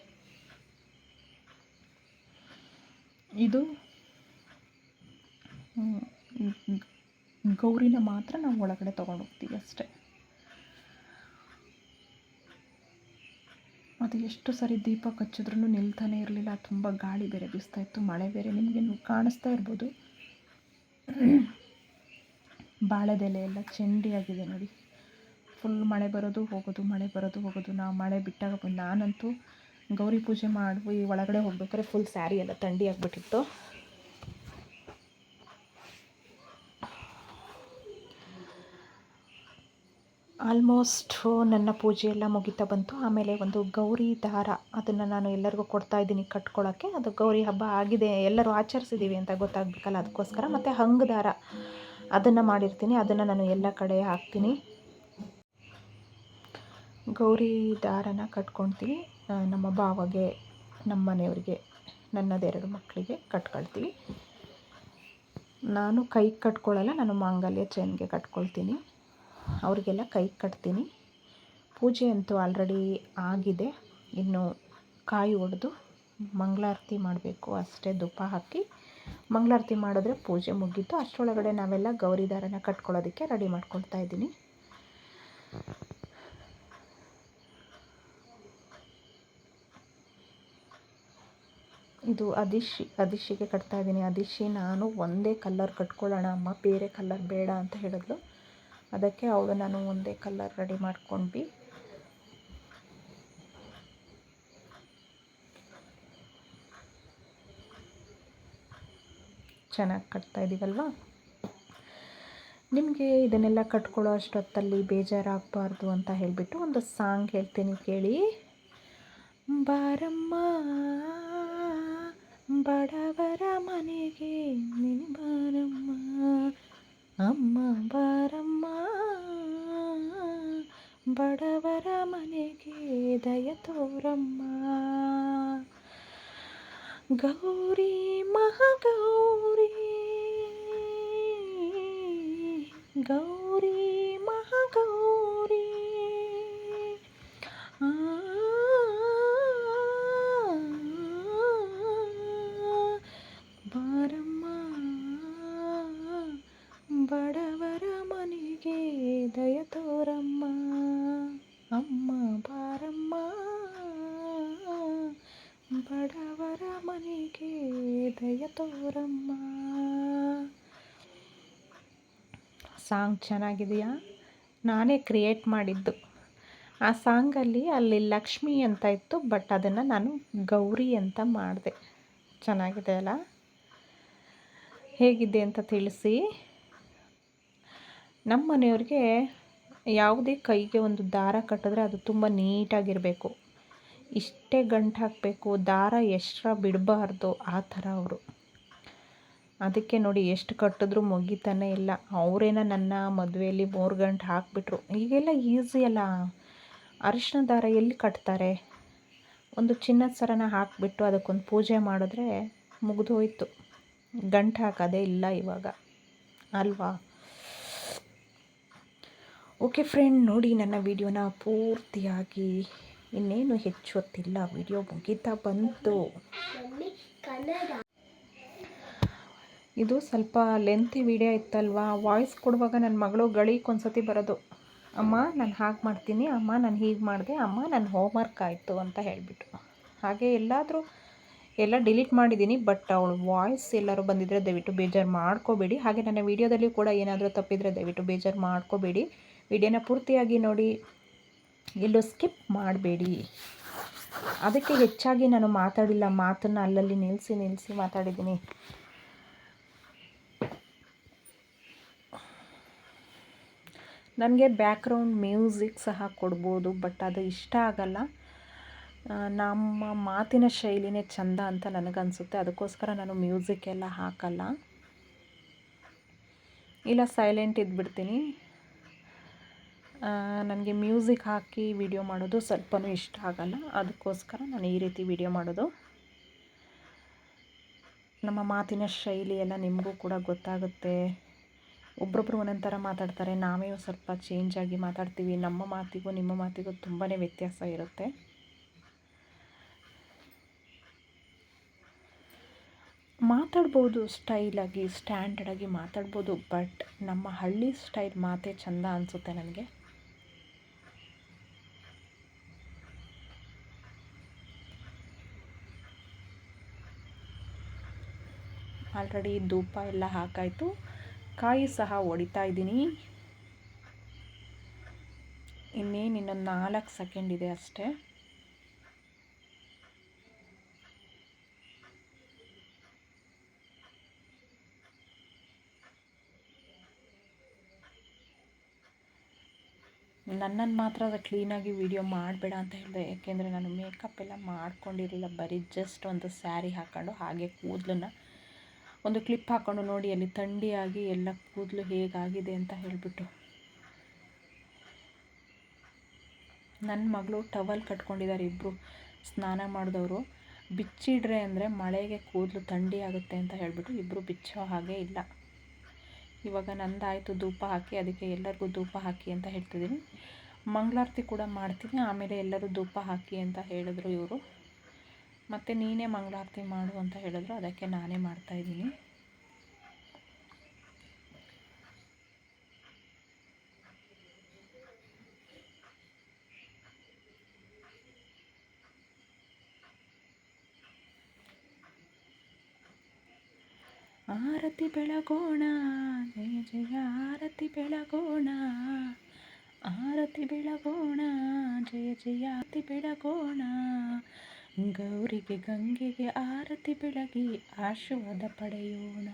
Speaker 1: ಇದು ಗೌರಿನ ಮಾತ್ರ ನಾವು ಒಳಗಡೆ ತೊಗೊಂಡೋಗ್ತೀವಿ ಅಷ್ಟೇ. ಅದು ಎಷ್ಟು ಸರಿ ದೀಪ ಹಚ್ಚಿದ್ರೂ ನಿಲ್ತಾನೆ ಇರಲಿಲ್ಲ, ತುಂಬ ಗಾಳಿ ಬೇರೆ ಬೀಸ್ತಾ ಇತ್ತು, ಮಳೆ ಬೇರೆ. ನಿಮಗೆ ಕಾಣಿಸ್ತಾ ಇರ್ಬೋದು, ಬಾಳೆದೆಲೆ ಎಲ್ಲ ಚೆಂಡಿಯಾಗಿದೆ ನೋಡಿ. ಫುಲ್ ಮಳೆ ಬರೋದು ಹೋಗೋದು, ಮಳೆ ಬರೋದು ಹೋಗೋದು. ನಾವು ಮಳೆ ಬಿಟ್ಟಾಗ ನಾನಂತೂ ಗೌರಿ ಪೂಜೆ ಮಾಡಿ ಒಳಗಡೆ ಹೋಗ್ಬೇಕಾದ್ರೆ ಫುಲ್ ಸ್ಯಾರಿ ಎಲ್ಲ ಥಂಡಿ ಆಗಿಬಿಟ್ಟಿತ್ತು. ಆಲ್ಮೋಸ್ಟು ನನ್ನ ಪೂಜೆ ಎಲ್ಲ ಮುಗಿತಾ ಬಂತು. ಆಮೇಲೆ ಒಂದು ಗೌರಿ ದಾರ, ಅದನ್ನು ನಾನು ಎಲ್ಲರಿಗೂ ಕೊಡ್ತಾ ಇದ್ದೀನಿ ಕಟ್ಕೊಳ್ಳೋಕ್ಕೆ. ಅದು ಗೌರಿ ಹಬ್ಬ ಆಗಿದೆ, ಎಲ್ಲರೂ ಆಚರಿಸಿದ್ದೀವಿ ಅಂತ ಗೊತ್ತಾಗಬೇಕಲ್ಲ, ಅದಕ್ಕೋಸ್ಕರ. ಮತ್ತು ಹಂಗೆ ದಾರ ಅದನ್ನು ಮಾಡಿರ್ತೀನಿ, ಅದನ್ನು ನಾನು ಎಲ್ಲ ಕಡೆ ಹಾಕ್ತೀನಿ. ಗೌರಿ ದಾರನ ಕಟ್ಕೊಳ್ತೀವಿ, ನಮ್ಮ ಭಾವಗೆ, ನಮ್ಮ ಮನೆಯವ್ರಿಗೆ, ನನ್ನದೆರಡು ಮಕ್ಕಳಿಗೆ ಕಟ್ಕೊಳ್ತೀವಿ. ನಾನು ಕೈಗೆ ಕಟ್ಕೊಳ್ಳಲ್ಲ, ನಾನು ಮಾಂಗಲ್ಯ ಚೈನ್ಗೆ ಕಟ್ಕೊಳ್ತೀನಿ, ಅವರಿಗೆಲ್ಲ ಕೈಗೆ ಕಟ್ತೀನಿ. ಪೂಜೆ ಅಂತೂ ಆಲ್ರೆಡಿ ಆಗಿದೆ, ಇನ್ನು ಕಾಯಿ ಒಡೆದು ಮಂಗಳಾರತಿ ಮಾಡಬೇಕು ಅಷ್ಟೇ. ಧೂಪ ಹಾಕಿ ಮಂಗಳಾರತಿ ಮಾಡಿದ್ರೆ ಪೂಜೆ ಮುಗೀತು. ಅಷ್ಟರೊಳಗಡೆ ನಾವೆಲ್ಲ ಗೌರಿ ದಾರನ ಕಟ್ಕೊಳ್ಳೋದಕ್ಕೆ ರೆಡಿ ಮಾಡ್ಕೊಳ್ತಾ ಇದ್ದೀನಿ. ಇದು ಅದಿಶಿಗೆ ಕಟ್ತಾ ಇದ್ದೀನಿ. ಅದಿಶಿ ನಾನು ಒಂದೇ ಕಲ್ಲರ್ ಕಟ್ಕೊಳ್ಳೋಣ ಅಮ್ಮ, ಬೇರೆ ಕಲ್ಲರ್ ಬೇಡ ಅಂತ ಹೇಳಿದ್ಲು. ಅದಕ್ಕೆ ಅವಳು ನಾನು ಒಂದೇ ಕಲ್ಲರ್ ರೆಡಿ ಮಾಡ್ಕೊಂಡ್ವಿ. ಚೆನ್ನಾಗಿ ಕಟ್ತಾ ಇದ್ದೀವಲ್ವ. ನಿಮಗೆ ಇದನ್ನೆಲ್ಲ ಕಟ್ಕೊಳ್ಳೋ ಅಷ್ಟೊತ್ತಲ್ಲಿ ಬೇಜಾರಾಗಬಾರ್ದು ಅಂತ ಹೇಳಿಬಿಟ್ಟು ಒಂದು ಸಾಂಗ್ ಹೇಳ್ತೀನಿ ಕೇಳಿ. ಬಾರಮ್ಮ ಬಡವರ ಮನೆಗೆ ನೀನು ಬಾರಮ್ಮ, ಅಮ್ಮ ಬಾರಮ್ಮ ಬಡವರ ಮನೆಗೆ ದಯ ತೋರಮ್ಮ. ಗೌರಿ ಮಹಾಗೌರಿ, ಗೌರಿ ಮಹಾಗೌರಿ, ಬಾರಮ್ಮ ಬಡವರ ಮನೆಗೆ ದಯ ತೋರಮ್ಮ, ಅಮ್ಮ ಬಾರಮ್ಮ ಬಡವರ ಮನೆಗೆ ದಯ ತೋರಮ್ಮ. ಸಾಂಗ್ ಚೆನ್ನಾಗಿದೆಯಾ? ನಾನೇ ಕ್ರಿಯೇಟ್ ಮಾಡಿದ್ದು. ಆ ಸಾಂಗಲ್ಲಿ ಅಲ್ಲಿ ಲಕ್ಷ್ಮಿ ಅಂತ ಇತ್ತು, ಬಟ್ ಅದನ್ನು ನಾನು ಗೌರಿ ಅಂತ ಮಾಡಿದೆ. ಚೆನ್ನಾಗಿದೆ ಅಲ್ಲ? ಹೇಗಿದೆ ಅಂತ ತಿಳಿಸಿ. ನಮ್ಮ ಮನೆಯವ್ರಿಗೆ ಯಾವುದೇ ಕೈಗೆ ಒಂದು ದಾರ ಕಟ್ಟಿದ್ರೆ ಅದು ತುಂಬ ನೀಟಾಗಿರಬೇಕು, ಇಷ್ಟೇ ಗಂಟು ಹಾಕಬೇಕು, ದಾರ ಎಕ್ಸ್ಟ್ರಾ ಬಿಡಬಾರ್ದು, ಆ ಥರ ಅವರು. ಅದಕ್ಕೆ ನೋಡಿ ಎಷ್ಟು ಕಟ್ಟಿದ್ರೂ ಮುಗಿತಾನೆ ಇಲ್ಲ. ಅವರೇನ ನನ್ನ ಮದುವೆಯಲ್ಲಿ 3 ಗಂಟು ಹಾಕಿಬಿಟ್ರು. ಈಗೆಲ್ಲ ಈಸಿ ಅಲ್ಲ, ಅರಿಶಿನ ದಾರ ಎಲ್ಲಿ ಕಟ್ತಾರೆ? ಒಂದು ಚಿನ್ನದ ಸರನ ಹಾಕಿಬಿಟ್ಟು ಅದಕ್ಕೊಂದು ಪೂಜೆ ಮಾಡಿದ್ರೆ ಮುಗಿದೋಯ್ತು. ಗಂಟು ಹಾಕೋದೇ ಇಲ್ಲ ಇವಾಗ ಅಲ್ವಾ? ಓಕೆ ಫ್ರೆಂಡ್, ನೋಡಿ ನನ್ನ ವಿಡಿಯೋನ ಪೂರ್ತಿಯಾಗಿ. ಇನ್ನೇನು ಹೆಚ್ಚು ಹೊತ್ತಿಲ್ಲ, ವಿಡಿಯೋ ಮುಗಿತಾ ಬಂತು. ಇದು ಸ್ವಲ್ಪ ಲೆಂತಿ ವಿಡಿಯೋ ಇತ್ತಲ್ವಾ, ವಾಯ್ಸ್ ಕೊಡುವಾಗ ನನ್ನ ಮಗಳು ಗಳಿಗೊಂದ್ಸತಿ ಬರೋದು, ಅಮ್ಮ ನಾನು ಹಾಗೆ ಮಾಡ್ತೀನಿ, ಅಮ್ಮ ನಾನು ಹೀಗೆ ಮಾಡಿದೆ, ಅಮ್ಮ ನನ್ನ ಹೋಮ್ವರ್ಕ್ ಆಯಿತು ಅಂತ ಹೇಳಿಬಿಟ್ಟು. ಹಾಗೆ ಎಲ್ಲಾದರೂ ಎಲ್ಲ ಡಿಲೀಟ್ ಮಾಡಿದ್ದೀನಿ. ಬಟ್ ಅವಳು ವಾಯ್ಸ್ ಎಲ್ಲರೂ ಬಂದಿದ್ದರೆ ದಯವಿಟ್ಟು ಬೇಜಾರು ಮಾಡ್ಕೋಬೇಡಿ. ಹಾಗೆ ನನ್ನ ವೀಡಿಯೋದಲ್ಲಿ ಕೂಡ ಏನಾದರೂ ತಪ್ಪಿದರೆ ದಯವಿಟ್ಟು ಬೇಜಾರು ಮಾಡ್ಕೋಬೇಡಿ. ವಿಡಿಯೋನ ಪೂರ್ತಿಯಾಗಿ ನೋಡಿ, ಎಲ್ಲೂ ಸ್ಕಿಪ್ ಮಾಡಬೇಡಿ. ಅದಕ್ಕೆ ಹೆಚ್ಚಾಗಿ ನಾನು ಮಾತಾಡಿಲ್ಲ, ಮಾತನ್ನು ಅಲ್ಲಲ್ಲಿ ನಿಲ್ಲಿಸಿ ಮಾತಾಡಿದ್ದೀನಿ. ನನಗೆ ಬ್ಯಾಕ್ಗ್ರೌಂಡ್ ಮ್ಯೂಸಿಕ್ ಸಹ ಕೊಡ್ಬೋದು, ಬಟ್ ಅದು ಇಷ್ಟ ಆಗಲ್ಲ. ನಮ್ಮ ಮಾತಿನ ಶೈಲಿನೇ ಚಂದ ಅಂತ ನನಗನ್ಸುತ್ತೆ. ಅದಕ್ಕೋಸ್ಕರ ನಾನು ಮ್ಯೂಸಿಕ್ ಎಲ್ಲ ಹಾಕಲ್ಲ, ಇಲ್ಲ ಸೈಲೆಂಟ್ ಇದ್ಬಿಡ್ತೀನಿ. ನನಗೆ ಮ್ಯೂಸಿಕ್ ಹಾಕಿ ವಿಡಿಯೋ ಮಾಡೋದು ಸ್ವಲ್ಪನೂ ಇಷ್ಟ ಆಗಲ್ಲ. ಅದಕ್ಕೋಸ್ಕರ ನಾನು ಈ ರೀತಿ ವಿಡಿಯೋ ಮಾಡೋದು. ನಮ್ಮ ಮಾತಿನ ಶೈಲಿ ಎಲ್ಲ ನಿಮಗೂ ಕೂಡ ಗೊತ್ತಾಗುತ್ತೆ. ಒಬ್ಬೊಬ್ಬರು ಒಂದೊಂದು ಥರ ಮಾತಾಡ್ತಾರೆ, ನಾವೇ ಸ್ವಲ್ಪ ಚೇಂಜ್ ಆಗಿ ಮಾತಾಡ್ತೀವಿ. ನಮ್ಮ ಮಾತಿಗೂ ನಿಮ್ಮ ಮಾತಿಗೂ ತುಂಬಾ ವ್ಯತ್ಯಾಸ ಇರುತ್ತೆ. ಮಾತಾಡ್ಬೋದು ಸ್ಟೈಲಾಗಿ, ಸ್ಟ್ಯಾಂಡರ್ಡಾಗಿ ಮಾತಾಡ್ಬೋದು, ಬಟ್ ನಮ್ಮ ಹಳ್ಳಿ ಸ್ಟೈಲ್ ಮಾತೇ ಚಂದ ಅನಿಸುತ್ತೆ ನನಗೆ. ಆಲ್ರೆಡಿ ಧೂಪ ಎಲ್ಲ ಹಾಕಾಯಿತು, ಕಾಯಿ ಸಹ ಹೊಡಿತಾ ಇದ್ದೀನಿ. ಇನ್ನೊಂದು 4 ಸೆಕೆಂಡ್ ಇದೆ ಅಷ್ಟೇ. ನನ್ನನ್ನು ಮಾತ್ರ ಕ್ಲೀನಾಗಿ ವಿಡಿಯೋ ಮಾಡಬೇಡ ಅಂತ ಹೇಳಿದೆ, ಯಾಕೆಂದರೆ ನಾನು ಮೇಕಪ್ ಎಲ್ಲ ಮಾಡ್ಕೊಂಡಿರಲಿಲ್ಲ. ಬರೀ ಜಸ್ಟ್ ಒಂದು ಸ್ಯಾರಿ ಹಾಕ್ಕೊಂಡು ಹಾಗೆ ಕೂದಲನ್ನ ಒಂದು ಕ್ಲಿಪ್ ಹಾಕ್ಕೊಂಡು ನೋಡಿ, ಅಲ್ಲಿ ಥಂಡಿಯಾಗಿ ಎಲ್ಲ ಕೂದಲು ಹೇಗಾಗಿದೆ ಅಂತ ಹೇಳಿಬಿಟ್ಟು. ನನ್ನ ಮಗಳು ಟವಲ್ ಕಟ್ಕೊಂಡಿದ್ದಾರೆ, ಇಬ್ಬರು ಸ್ನಾನ ಮಾಡಿದವರು. ಬಿಚ್ಚಿಡ್ರೆ ಅಂದರೆ ಮಳೆಗೆ ಕೂದಲು ಥಂಡಿ ಆಗುತ್ತೆ ಅಂತ ಹೇಳಿಬಿಟ್ಟು ಇಬ್ಬರು ಬಿಚ್ಚೋ ಹಾಗೆ ಇಲ್ಲ. ಇವಾಗ ನಂದಾಯಿತು ಧೂಪ ಹಾಕಿ, ಅದಕ್ಕೆ ಎಲ್ಲರಿಗೂ ಧೂಪ ಹಾಕಿ ಅಂತ ಹೇಳ್ತಿದ್ದೀನಿ. ಮಂಗಳಾರತಿ ಕೂಡ ಮಾಡ್ತೀನಿ, ಆಮೇಲೆ ಎಲ್ಲರೂ ಧೂಪ ಹಾಕಿ ಅಂತ ಹೇಳಿದ್ರು ಇವರು. ಮತ್ತು ನೀನೇ ಮಂಗಳಾರತಿ ಮಾಡು ಅಂತ ಹೇಳಿದ್ರು, ಅದಕ್ಕೆ ನಾನೇ ಮಾಡ್ತಾಯಿದ್ದೀನಿ. ಆರತಿ ಬೆಳಗೋಣ, ಜಯ ಜಯ ಆರತಿ ಬೆಳಗೋಣ, ಆರತಿ ಬೆಳಗೋಣ, ಜಯ ಜಯ ಆರತಿ ಬೆಳಗೋಣ. ಗೌರಿಗೆ ಗಂಗೆಗೆ ಆರತಿ ಬೆಳಗಿ ಆಶೀರ್ವಾದ ಪಡೆಯೋಣ.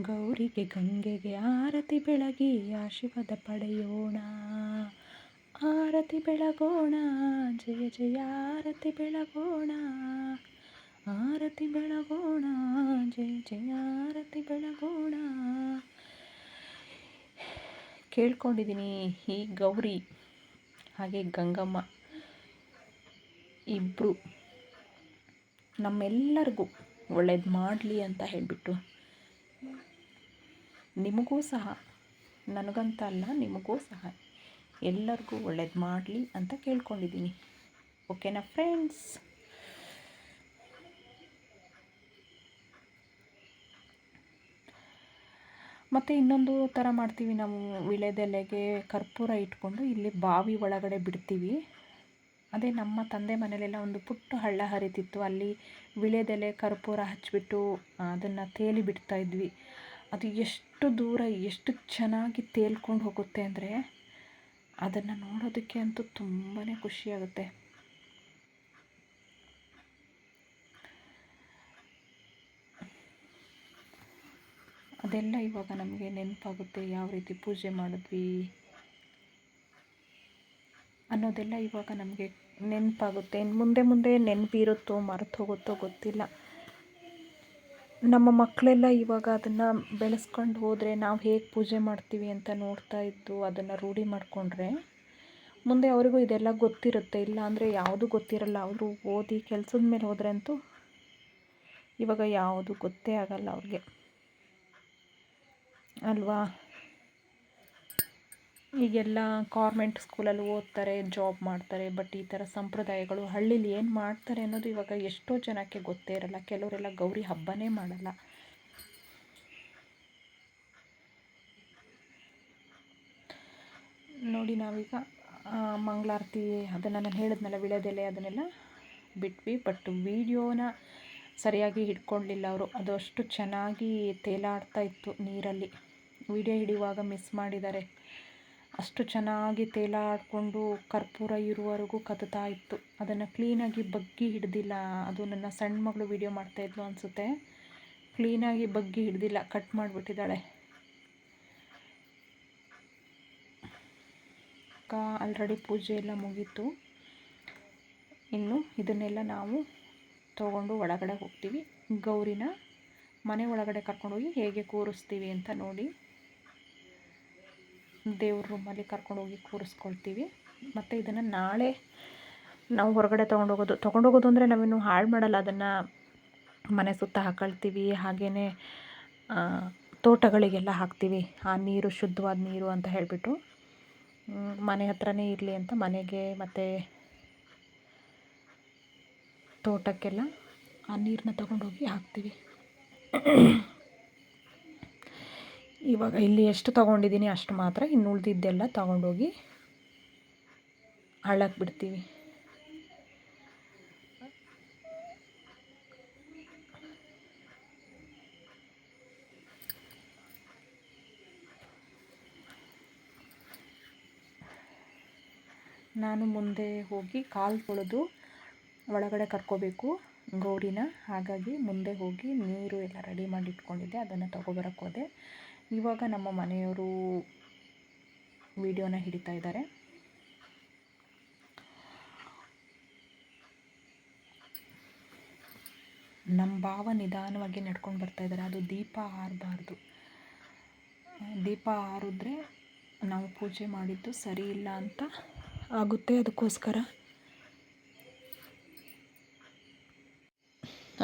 Speaker 1: ಗೌರಿಗೆ ಗಂಗೆಗೆ ಆರತಿ ಬೆಳಗಿ ಆಶೀರ್ವಾದ ಪಡೆಯೋಣ. ಆರತಿ ಬೆಳಗೋಣ, ಜಯ ಜಯ ಆರತಿ ಬೆಳಗೋಣ, ಆರತಿ ಬೆಳಗೋಣ, ಜಯ ಜಯ ಆರತಿ ಬೆಳಗೋಣ. ಕೇಳ್ಕೊಂಡಿದ್ದೀನಿ, ಈ ಗೌರಿ ಹಾಗೆ ಗಂಗಮ್ಮ ಇಬ್ಬರು ನಮ್ಮೆಲ್ಲರಿಗೂ ಒಳ್ಳೇದು ಮಾಡಲಿ ಅಂತ ಹೇಳಿಬಿಟ್ಟು, ನಿಮಗೂ ಸಹ, ನನಗಂತ ಅಲ್ಲ ನಿಮಗೂ ಸಹ ಎಲ್ಲರಿಗೂ ಒಳ್ಳೇದು ಮಾಡಲಿ ಅಂತ ಕೇಳ್ಕೊಂಡಿದ್ದೀನಿ. ಓಕೆನಾ ಫ್ರೆಂಡ್ಸ್? ಮತ್ತು ಇನ್ನೊಂದು ಥರ ಮಾಡ್ತೀವಿ ನಾವು, ವೀಳ್ಯದೆಲೆಗೆ ಕರ್ಪೂರ ಇಟ್ಕೊಂಡು ಇಲ್ಲಿ ಬಾವಿ ಒಳಗಡೆ ಬಿಡ್ತೀವಿ. ಅದೇ ನಮ್ಮ ತಂದೆ ಮನೆಯಲ್ಲೆಲ್ಲ ಒಂದು ಪುಟ್ಟ ಹಳ್ಳ ಹರಿತಿತ್ತು, ಅಲ್ಲಿ ವೀಳ್ಯದೆಲೆ ಕರ್ಪೂರ ಹಚ್ಚಿಬಿಟ್ಟು ಅದನ್ನು ತೇಲಿ ಬಿಡ್ತಾಯಿದ್ವಿ. ಅದು ಎಷ್ಟು ದೂರ ಎಷ್ಟು ಚೆನ್ನಾಗಿ ತೇಲ್ಕೊಂಡು ಹೋಗುತ್ತೆ ಅಂದರೆ ಅದನ್ನು ನೋಡೋದಕ್ಕೆ ಅಂತೂ ತುಂಬಾ ಖುಷಿಯಾಗುತ್ತೆ. ಅದೆಲ್ಲ ಇವಾಗ ನಮಗೆ ನೆನಪಾಗುತ್ತೆ, ಯಾವ ರೀತಿ ಪೂಜೆ ಮಾಡಿದ್ವಿ ಅನ್ನೋದೆಲ್ಲ ಇವಾಗ ನಮಗೆ ನೆನಪಾಗುತ್ತೆ. ಮುಂದೆ ಮುಂದೆ ನೆನಪಿರುತ್ತೋ ಮರೆತು ಹೋಗುತ್ತೋ ಗೊತ್ತಿಲ್ಲ. ನಮ್ಮ ಮಕ್ಕಳೆಲ್ಲ ಇವಾಗ ಅದನ್ನು ಬೆಳೆಸ್ಕೊಂಡು ಹೋದರೆ, ನಾವು ಹೇಗೆ ಪೂಜೆ ಮಾಡ್ತೀವಿ ಅಂತ ನೋಡ್ತಾ ಇದ್ದು ಅದನ್ನು ರೂಢಿ ಮಾಡಿಕೊಂಡ್ರೆ ಮುಂದೆ ಅವರಿಗೂ ಇದೆಲ್ಲ ಗೊತ್ತಿರುತ್ತೆ. ಇಲ್ಲ ಅಂದರೆ ಯಾವುದು ಗೊತ್ತಿರಲ್ಲ. ಅವರು ಓದಿ ಕೆಲಸದ ಮೇಲೆ ಹೋದರೆ ಅಂತೂ ಇವಾಗ ಯಾವುದು ಗೊತ್ತೇ ಆಗಲ್ಲ ಅವ್ರಿಗೆ, ಅಲ್ವಾ? ಈಗೆಲ್ಲ ಗೌರ್ಮೆಂಟ್ ಸ್ಕೂಲಲ್ಲಿ ಓದ್ತಾರೆ, ಜಾಬ್ ಮಾಡ್ತಾರೆ, ಬಟ್ ಈ ಥರ ಸಂಪ್ರದಾಯಗಳು ಹಳ್ಳೀಲಿ ಏನು ಮಾಡ್ತಾರೆ ಅನ್ನೋದು ಇವಾಗ ಎಷ್ಟೋ ಜನಕ್ಕೆ ಗೊತ್ತೇ ಇರಲ್ಲ. ಕೆಲವರೆಲ್ಲ ಗೌರಿ ಹಬ್ಬನೇ ಮಾಡಲ್ಲ. ನೋಡಿ, ನಾವೀಗ ಮಂಗಳಾರತಿ ಅದನ್ನು ನಾನು ಹೇಳಿದ್ನಲ್ಲ, ವೀಳ್ಯದೆಲೆ ಅದನ್ನೆಲ್ಲ ಬಿಟ್ವಿ. ಬಟ್ ವೀಡಿಯೋನ ಸರಿಯಾಗಿ ಹಿಡ್ಕೊಳ್ಳಲಿಲ್ಲ ಅವರು. ಅದು ಅಷ್ಟು ಚೆನ್ನಾಗಿ ತೇಲಾಡ್ತಾ ಇತ್ತು ನೀರಲ್ಲಿ. ವೀಡಿಯೋ ಹಿಡಿಯುವಾಗ ಮಿಸ್ ಮಾಡಿದ್ದಾರೆ. ಅಷ್ಟು ಚೆನ್ನಾಗಿ ತೇಲಾಡಿಕೊಂಡು ಕರ್ಪೂರ ಇರುವವರೆಗೂ ಕತ್ತಾ ಇತ್ತು. ಅದನ್ನು ಕ್ಲೀನಾಗಿ ಬಗ್ಗಿ ಹಿಡ್ದಿಲ್ಲ. ಅದು ನನ್ನ ಸಣ್ಣ ಮಗಳು ವೀಡಿಯೋ ಮಾಡ್ತಾಯಿದ್ಲು ಅನಿಸುತ್ತೆ. ಕ್ಲೀನಾಗಿ ಬಗ್ಗಿ ಹಿಡ್ದಿಲ್ಲ, ಕಟ್ ಮಾಡಿಬಿಟ್ಟಿದ್ದಾಳೆ. ಆಲ್ರೆಡಿ ಪೂಜೆ ಎಲ್ಲ ಮುಗೀತು. ಇನ್ನು ಇದನ್ನೆಲ್ಲ ನಾವು ತೊಗೊಂಡು ಒಳಗಡೆ ಹೋಗ್ತೀವಿ. ಗೌರಿನ ಮನೆ ಒಳಗಡೆ ಕರ್ಕೊಂಡೋಗಿ ಹೇಗೆ ಕೂರಿಸ್ತೀವಿ ಅಂತ ನೋಡಿ. ದೇವ್ರ ರೂಮಲ್ಲಿ ಕರ್ಕೊಂಡೋಗಿ ಕೂರಿಸ್ಕೊಳ್ತೀವಿ. ಮತ್ತು ಇದನ್ನು ನಾಳೆ ನಾವು ಹೊರಗಡೆ ತೊಗೊಂಡೋಗೋದು ಅಂದರೆ ನಾವಿನ್ನು ಹಾಳು ಮಾಡಲ್ಲ. ಅದನ್ನು ಮನೆ ಸುತ್ತ ಹಾಕೊಳ್ತೀವಿ. ಹಾಗೆಯೇ ತೋಟಗಳಿಗೆಲ್ಲ ಹಾಕ್ತೀವಿ. ಆ ನೀರು ಶುದ್ಧವಾದ ನೀರು ಅಂತ ಹೇಳಿಬಿಟ್ಟು ಮನೆ ಹತ್ರನೇ ಇರಲಿ ಅಂತ ಮನೆಗೆ ಮತ್ತು ತೋಟಕ್ಕೆಲ್ಲ ಆ ನೀರನ್ನ ತಗೊಂಡೋಗಿ ಹಾಕ್ತೀವಿ. ಇವಾಗ ಇಲ್ಲಿ ಎಷ್ಟು ತೊಗೊಂಡಿದ್ದೀನಿ ಅಷ್ಟು ಮಾತ್ರ, ಇನ್ನು ಉಳಿದಿದ್ದೆಲ್ಲ ತೊಗೊಂಡೋಗಿ ಹಳ್ಳಕ್ಕೆ ಬಿಡ್ತೀವಿ. ನಾನು ಮುಂದೆ ಹೋಗಿ ಕಾಲು ತೊಳೆದು ಒಳಗಡೆ ಕರ್ಕೋಬೇಕು ಗೌರಿನ. ಹಾಗಾಗಿ ಮುಂದೆ ಹೋಗಿ ನೀರು ಎಲ್ಲ ರೆಡಿ ಮಾಡಿ ಇಟ್ಕೊಂಡಿದ್ದೆ, ಅದನ್ನು ತೊಗೊಬರಕ್ಕೆ ಹೋದೆ. ಇವಾಗ ನಮ್ಮ ಮನೆಯವರು ವಿಡಿಯೋನ ಹಿಡಿತಾ ಇದ್ದಾರೆ. ನಮ್ಮ ಭಾವ ನಿಧಾನವಾಗಿ ನಡ್ಕೊಂಡು ಬರ್ತಾಯಿದ್ದಾರೆ. ಅದು ದೀಪ ಆರಬಾರ್ದು. ದೀಪ ಆರಿದ್ರೆ ನಾವು ಪೂಜೆ ಮಾಡಿದ್ದು ಸರಿ ಇಲ್ಲ ಅಂತ ಆಗುತ್ತೆ.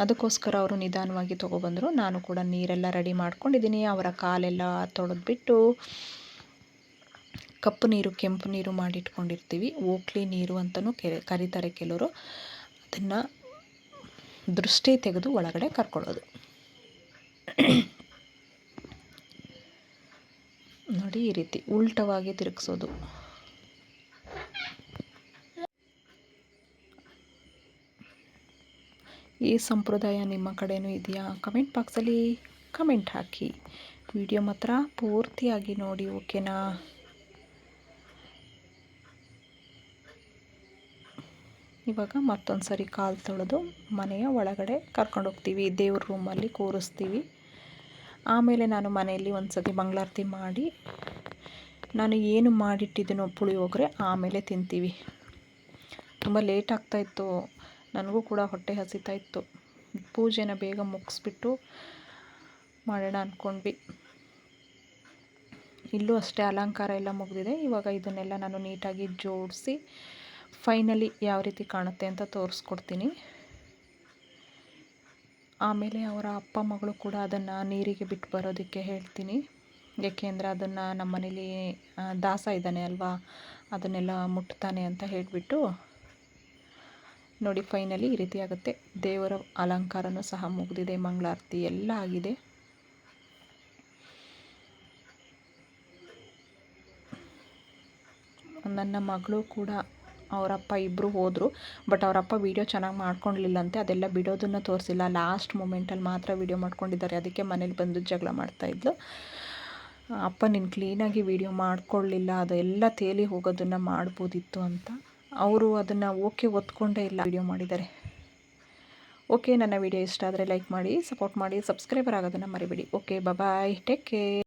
Speaker 1: ಅದಕ್ಕೋಸ್ಕರ ಅವರು ನಿಧಾನವಾಗಿ ತೊಗೊಬಂದರು. ನಾನು ಕೂಡ ನೀರೆಲ್ಲ ರೆಡಿ ಮಾಡ್ಕೊಂಡಿದ್ದೀನಿ. ಅವರ ಕಾಲೆಲ್ಲ ತೊಳೆದ್ಬಿಟ್ಟು ಕಪ್ಪು ನೀರು ಕೆಂಪು ನೀರು ಮಾಡಿಟ್ಕೊಂಡಿರ್ತೀವಿ. ಓಕ್ಲಿ ನೀರು ಅಂತಲೂ ಕರೀತಾರೆ ಕೆಲವರು. ಅದನ್ನು ದೃಷ್ಟಿ ತೆಗೆದು ಒಳಗಡೆ ಕರ್ಕೊಳ್ಳೋದು. ನೋಡಿ, ಈ ರೀತಿ ಉಲ್ಟವಾಗಿ ತಿರುಗಿಸೋದು. ಈ ಸಂಪ್ರದಾಯ ನಿಮ್ಮ ಕಡೆಯೂ ಇದೆಯಾ? ಕಮೆಂಟ್ ಬಾಕ್ಸಲ್ಲಿ ಕಮೆಂಟ್ ಹಾಕಿ. ವಿಡಿಯೋ ಮಾತ್ರ ಪೂರ್ತಿಯಾಗಿ ನೋಡಿ, ಓಕೆನಾ? ಇವಾಗ ಮತ್ತೊಂದು ಸರಿ ಕಾಲು ತೊಳೆದು ಮನೆಯ ಒಳಗಡೆ ಕರ್ಕೊಂಡೋಗ್ತೀವಿ. ದೇವ್ರ ರೂಮಲ್ಲಿ ಕೂರಿಸ್ತೀವಿ. ಆಮೇಲೆ ನಾನು ಮನೆಯಲ್ಲಿ ಒಂದು ಸತಿ ಮಂಗಳಾರತಿ ಮಾಡಿ, ನಾನು ಏನು ಮಾಡಿಟ್ಟಿದ್ದೀನೋ ಪುಳಿಯೋಗರೆ ಆಮೇಲೆ ತಿಂತೀವಿ. ತುಂಬ ಲೇಟ್ ಆಗ್ತಾಯಿತ್ತು. ನನಗೂ ಕೂಡ ಹೊಟ್ಟೆ ಹಸಿತಾ ಇತ್ತು. ಪೂಜೆನ ಬೇಗ ಮುಗಿಸ್ಬಿಟ್ಟು ಮಾಡೋಣ ಅಂದ್ಕೊಂಡ್ವಿ. ಇಲ್ಲೂ ಅಷ್ಟೇ ಅಲಂಕಾರ ಎಲ್ಲ ಮುಗಿದಿದೆ. ಇವಾಗ ಇದನ್ನೆಲ್ಲ ನಾನು ನೀಟಾಗಿ ಜೋಡಿಸಿ ಫೈನಲಿ ಯಾವ ರೀತಿ ಕಾಣುತ್ತೆ ಅಂತ ತೋರಿಸ್ಕೊಡ್ತೀನಿ. ಆಮೇಲೆ ಅವರ ಅಪ್ಪ ಮಗಳು ಕೂಡ ಅದನ್ನು ನೀರಿಗೆ ಬಿಟ್ಟು ಬರೋದಕ್ಕೆ ಹೇಳ್ತೀನಿ. ಏಕೆಂದರೆ ಅದನ್ನು ನಮ್ಮ ಮನೇಲಿ ದಾಸ ಇದ್ದಾನೆ ಅಲ್ವಾ, ಅದನ್ನೆಲ್ಲ ಮುಟ್ತಾನೆ ಅಂತ ಹೇಳಿಬಿಟ್ಟು. ನೋಡಿ, ಫೈನಲಿ ಈ ರೀತಿ ಆಗುತ್ತೆ. ದೇವರ ಅಲಂಕಾರನೂ ಸಹ ಮುಗಿದಿದೆ, ಮಂಗಳಾರತಿ ಎಲ್ಲ ಆಗಿದೆ. ನನ್ನ ಮಗಳು ಕೂಡ ಅವರಪ್ಪ ಇಬ್ಬರು ಹೋದರು. ಬಟ್ ಅವರಪ್ಪ ವೀಡಿಯೋ ಚೆನ್ನಾಗಿ ಮಾಡ್ಕೊಳ್ಲಿಲ್ಲಂತೆ. ಅದೆಲ್ಲ ಬಿಡೋದನ್ನು ತೋರಿಸಿಲ್ಲ. ಲಾಸ್ಟ್ ಮೂಮೆಂಟಲ್ಲಿ ಮಾತ್ರ ವೀಡಿಯೋ ಮಾಡ್ಕೊಂಡಿದ್ದಾರೆ. ಅದಕ್ಕೆ ಮನೇಲಿ ಬಂದು ಜಗಳ ಮಾಡ್ತಾಯಿದ್ಲು. ಅಪ್ಪ ನೀನು ಕ್ಲೀನಾಗಿ ವೀಡಿಯೋ ಮಾಡ್ಕೊಳ್ಳಿಲ್ಲ, ಅದೆಲ್ಲ ತೇಲಿ ಹೋಗೋದನ್ನು ಮಾಡ್ಬೋದಿತ್ತು ಅಂತ. ಅವರು ಅದನ್ನು ಓಕೆ ಒತ್ಕೊಂಡೇ ಇಲ್ಲ, ವೀಡಿಯೋ ಮಾಡಿದ್ದಾರೆ. ಓಕೆ, ನನ್ನ ವೀಡಿಯೋ ಇಷ್ಟ ಆದರೆ ಲೈಕ್ ಮಾಡಿ, ಸಪೋರ್ಟ್ ಮಾಡಿ, ಸಬ್ಸ್ಕ್ರೈಬರ್ ಆಗೋದನ್ನು ಮರಿಬೇಡಿ. ಓಕೆ, ಬಾಯ್, ಟೇಕ್ ಕೇರ್.